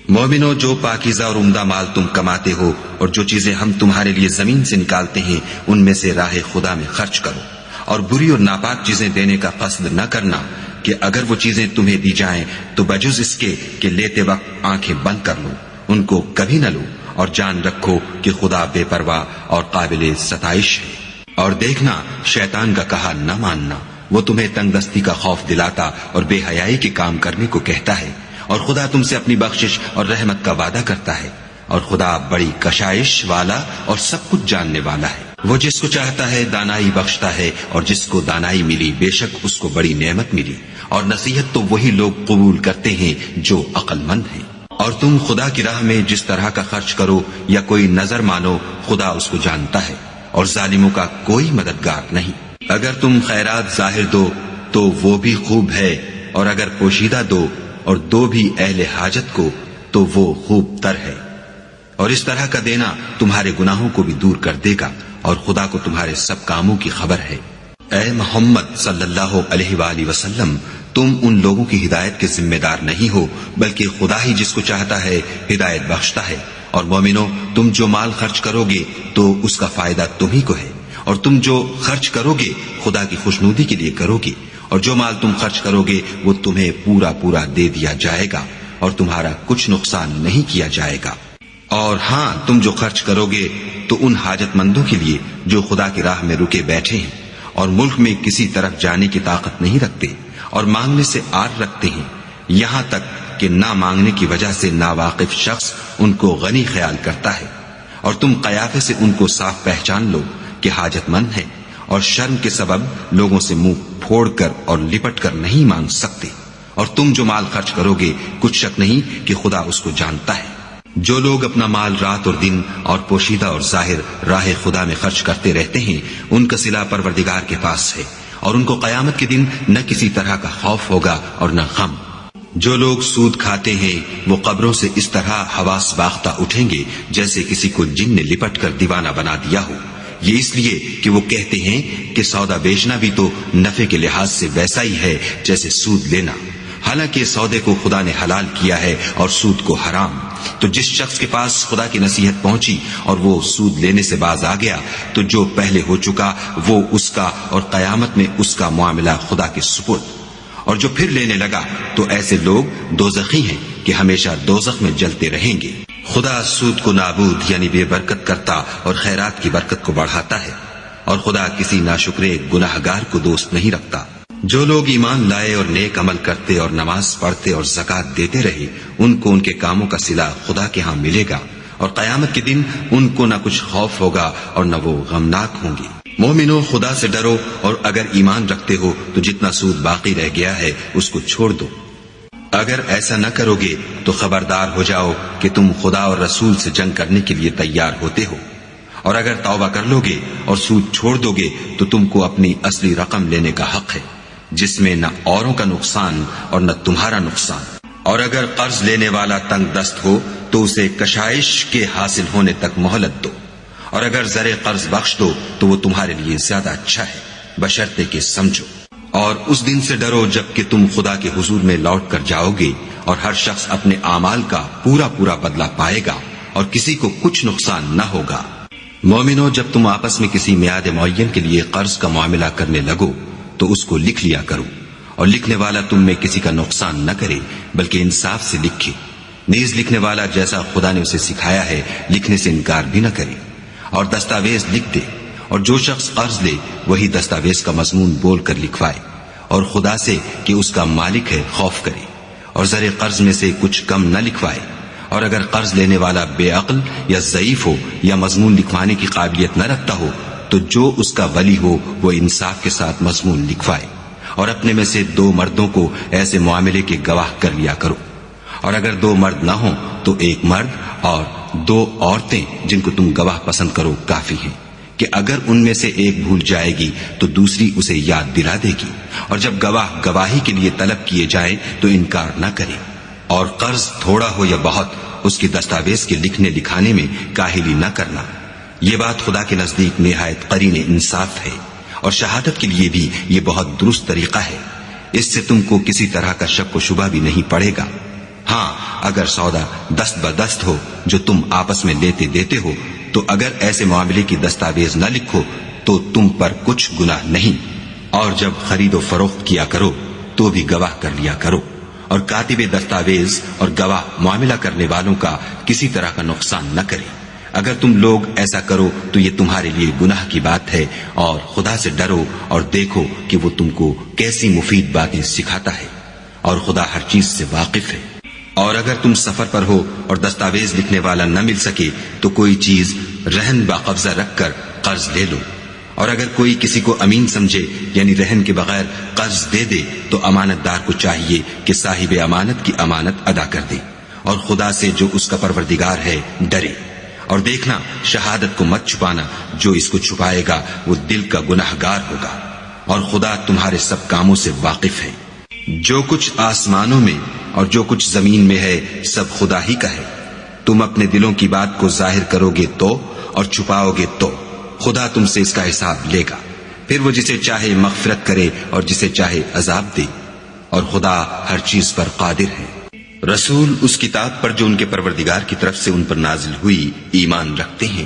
مومنو جو پاکیزہ اور عمدہ مال تم کماتے ہو اور جو چیزیں ہم تمہارے لیے زمین سے نکالتے ہیں ان میں سے راہ خدا میں خرچ کرو، اور بری اور ناپاک چیزیں دینے کا قصد نہ کرنا کہ اگر وہ چیزیں تمہیں دی جائیں تو بجز اس کے کہ لیتے وقت آنکھیں بند کر لو، ان کو کبھی نہ لو. اور جان رکھو کہ خدا بے پرواہ اور قابل ستائش ہے. اور دیکھنا شیطان کا کہا نہ ماننا، وہ تمہیں تنگ دستی کا خوف دلاتا اور بے حیائی کے کام کرنے کو کہتا ہے، اور خدا تم سے اپنی بخشش اور رحمت کا وعدہ کرتا ہے. اور خدا بڑی کشائش والا اور سب کچھ جاننے والا ہے. وہ جس کو چاہتا ہے دانائی بخشتا ہے، اور جس کو دانائی ملی بے شک اس کو بڑی نعمت ملی. اور نصیحت تو وہی لوگ قبول کرتے ہیں جو عقل مند ہیں. اور تم خدا کی راہ میں جس طرح کا خرچ کرو یا کوئی نظر مانو خدا اس کو جانتا ہے، اور ظالموں کا کوئی مددگار نہیں. اگر تم خیرات ظاہر دو تو وہ بھی خوب ہے، اور اگر پوشیدہ دو اور دو بھی اہل حاجت کو تو وہ خوب تر ہے. اور اس طرح کا دینا تمہارے گناہوں کو بھی دور کر دے گا، اور خدا کو تمہارے سب کاموں کی خبر ہے. اے محمد صلی اللہ علیہ وآلہ وسلم، تم ان لوگوں کی ہدایت کے ذمہ دار نہیں ہو بلکہ خدا ہی جس کو چاہتا ہے ہدایت بخشتا ہے. اور مومنو تم جو مال خرچ کرو گے تو اس کا فائدہ تمہیں کو ہے، اور تم جو خرچ کرو گے خدا کی خوشنودی کے لیے کرو گے، اور جو مال تم خرچ کرو گے وہ تمہیں پورا پورا دے دیا جائے گا. اور تمہارا کچھ نقصان نہیں کیا جائے گا۔ اور ہاں، تم جو خرچ کرو گے تو ان حاجت مندوں کے لیے جو خدا کی راہ میں رکے بیٹھے ہیں اور ملک میں کسی طرف جانے کی طاقت نہیں رکھتے اور مانگنے سے آر رکھتے ہیں، یہاں تک کہ نہ مانگنے کی وجہ سے ناواقف شخص ان کو غنی خیال کرتا ہے، اور تم قیافے سے ان کو صاف پہچان لو کہ حاجت مند ہیں، اور شرم کے سبب لوگوں سے منہ پھوڑ کر اور لپٹ کر نہیں مانگ سکتے۔ اور تم جو مال خرچ کرو گے کچھ شک نہیں کہ خدا اس کو جانتا ہے۔ جو لوگ اپنا مال رات اور دن اور پوشیدہ اور ظاہر راہ خدا میں خرچ کرتے رہتے ہیں، ان کا صلہ پروردگار کے پاس ہے، اور ان کو قیامت کے دن نہ کسی طرح کا خوف ہوگا اور نہ غم۔ جو لوگ سود کھاتے ہیں وہ قبروں سے اس طرح حواس باختہ اٹھیں گے جیسے کسی کو جن نے لپٹ کر دیوانہ بنا دیا ہو، یہ اس لیے کہ وہ کہتے ہیں کہ سودا بیچنا بھی تو نفع کے لحاظ سے ویسا ہی ہے جیسے سود لینا، حالانکہ سودے کو خدا نے حلال کیا ہے اور سود کو حرام۔ تو جس شخص کے پاس خدا کی نصیحت پہنچی اور وہ سود لینے سے باز آ گیا تو جو پہلے ہو چکا وہ اس کا، اور قیامت میں اس کا معاملہ خدا کے سپرد۔ اور جو پھر لینے لگا تو ایسے لوگ دوزخی ہیں کہ ہمیشہ دوزخ میں جلتے رہیں گے۔ خدا سود کو نابود یعنی بے برکت کرتا اور خیرات کی برکت کو بڑھاتا ہے، اور خدا کسی ناشکرے گناہگار کو دوست نہیں رکھتا۔ جو لوگ ایمان لائے اور نیک عمل کرتے اور نماز پڑھتے اور زکوٰۃ دیتے رہے، ان کو ان کے کاموں کا صلہ خدا کے ہاں ملے گا، اور قیامت کے دن ان کو نہ کچھ خوف ہوگا اور نہ وہ غمناک ہوں گے۔ مومنو، خدا سے ڈرو، اور اگر ایمان رکھتے ہو تو جتنا سود باقی رہ گیا ہے اس کو چھوڑ دو۔ اگر ایسا نہ کرو گے تو خبردار ہو جاؤ کہ تم خدا اور رسول سے جنگ کرنے کے لیے تیار ہوتے ہو، اور اگر توبہ کر لو گے اور سود چھوڑ دو گے تو تم کو اپنی اصلی رقم لینے کا حق ہے، جس میں نہ اوروں کا نقصان اور نہ تمہارا نقصان۔ اور اگر قرض لینے والا تنگ دست ہو تو اسے کشائش کے حاصل ہونے تک مہلت دو، اور اگر زر قرض بخش دو تو وہ تمہارے لیے زیادہ اچھا ہے، بشرطے کہ سمجھو۔ اور اس دن سے ڈرو جب کہ تم خدا کے حضور میں لوٹ کر جاؤ گے، اور ہر شخص اپنے اعمال کا پورا پورا بدلہ پائے گا، اور کسی کو کچھ نقصان نہ ہوگا۔ مومنو، جب تم آپس میں کسی میعاد معین کے لیے قرض کا معاملہ کرنے لگو تو اس کو لکھ لیا کرو، اور لکھنے والا تم میں کسی کا نقصان نہ کرے بلکہ انصاف سے لکھے۔ نیز لکھنے والا جیسا خدا نے اسے سکھایا ہے لکھنے سے انکار بھی نہ کرے، اور دستاویز لکھ دے، اور جو شخص قرض لے وہی دستاویز کا مضمون بول کر لکھوائے، اور خدا سے کہ اس کا مالک ہے خوف کرے، اور زر قرض میں سے کچھ کم نہ لکھوائے۔ اور اگر قرض لینے والا بے عقل یا ضعیف ہو یا مضمون لکھوانے کی قابلیت نہ رکھتا ہو تو جو اس کا ولی ہو وہ انصاف کے ساتھ مضمون لکھوائے، اور اپنے میں سے 2 مردوں کو ایسے معاملے کے گواہ کر لیا کرو، اور اگر 2 مرد نہ ہوں تو 1 مرد اور 2 عورتیں جن کو تم گواہ پسند کرو کافی ہیں، کہ اگر ان میں سے ایک بھول جائے گی تو دوسری اسے یاد دلا دے گی، اور جب گواہ گواہی کے لیے طلب کیے جائیں تو انکار نہ کرے۔ اور قرض تھوڑا ہو یا بہت، اس کی دستاویز کے لکھنے لکھانے میں کاہلی نہ کرنا، یہ بات خدا کے نزدیک نہایت قرین انصاف ہے، اور شہادت کے لیے بھی یہ بہت درست طریقہ ہے، اس سے تم کو کسی طرح کا شک و شبہ بھی نہیں پڑے گا۔ ہاں، اگر سودا دست بدست ہو جو تم آپس میں لیتے دیتے ہو تو اگر ایسے معاملے کی دستاویز نہ لکھو تو تم پر کچھ گناہ نہیں، اور جب خرید و فروخت کیا کرو تو بھی گواہ کر لیا کرو، اور کاتب دستاویز اور گواہ معاملہ کرنے والوں کا کسی طرح کا نقصان نہ کرے۔ اگر تم لوگ ایسا کرو تو یہ تمہارے لیے گناہ کی بات ہے، اور خدا سے ڈرو اور دیکھو کہ وہ تم کو کیسی مفید باتیں سکھاتا ہے، اور خدا ہر چیز سے واقف ہے۔ اور اگر تم سفر پر ہو اور دستاویز لکھنے والا نہ مل سکے تو کوئی چیز رہن باقبضہ رکھ کر قرض لے لو، اور اگر کوئی کسی کو امین سمجھے یعنی رہن کے بغیر قرض دے دے تو امانت دار کو چاہیے کہ صاحب امانت کی امانت ادا کر دے، اور خدا سے جو اس کا پروردگار ہے ڈرے۔ اور دیکھنا، شہادت کو مت چھپانا، جو اس کو چھپائے گا وہ دل کا گناہگار ہوگا، اور خدا تمہارے سب کاموں سے واقف ہے۔ جو کچھ آسمانوں میں اور جو کچھ زمین میں ہے سب خدا ہی کا ہے۔ تم اپنے دلوں کی بات کو ظاہر کرو گے تو اور چھپاؤ گے تو خدا تم سے اس کا حساب لے گا، پھر وہ جسے چاہے مغفرت کرے اور جسے چاہے عذاب دے، اور خدا ہر چیز پر قادر ہے۔ رسول اس کتاب پر جو ان کے پروردگار کی طرف سے ان پر نازل ہوئی ایمان رکھتے ہیں،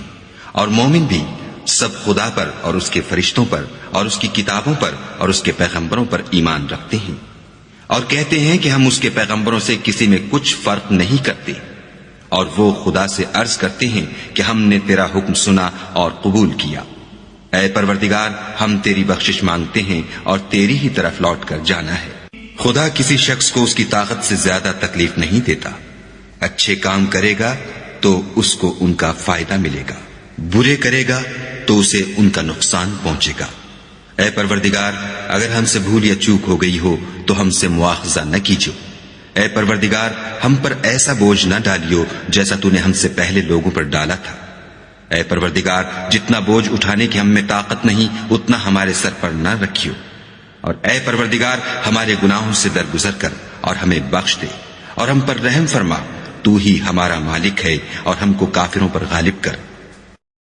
اور مومن بھی سب خدا پر اور اس کے فرشتوں پر اور اس کی کتابوں پر اور اس کے پیغمبروں پر ایمان رکھتے ہیں۔ اور کہتے ہیں کہ ہم اس کے پیغمبروں سے کسی میں کچھ فرق نہیں کرتے، اور وہ خدا سے عرض کرتے ہیں کہ ہم نے تیرا حکم سنا اور قبول کیا۔ اے پروردگار، ہم تیری بخشش مانگتے ہیں اور تیری ہی طرف لوٹ کر جانا ہے۔ خدا کسی شخص کو اس کی طاقت سے زیادہ تکلیف نہیں دیتا۔ اچھے کام کرے گا تو اس کو ان کا فائدہ ملے گا، برے کرے گا تو اسے ان کا نقصان پہنچے گا۔ اے پروردگار، اگر ہم سے بھول یا چوک ہو گئی ہو تو ہم سے مواخذہ نہ کیجو۔ اے پروردگار، ہم پر ایسا بوجھ نہ ڈالیو جیسا تو نے ہم سے پہلے لوگوں پر ڈالا تھا۔ اے پروردگار، جتنا بوجھ اٹھانے کی ہم میں طاقت نہیں اتنا ہمارے سر پر نہ رکھیو، اور اے پروردگار ہمارے گناہوں سے درگزر کر اور ہمیں بخش دے اور ہم پر رحم فرما۔ تو ہی ہمارا مالک ہے اور ہم کو کافروں پر غالب کر۔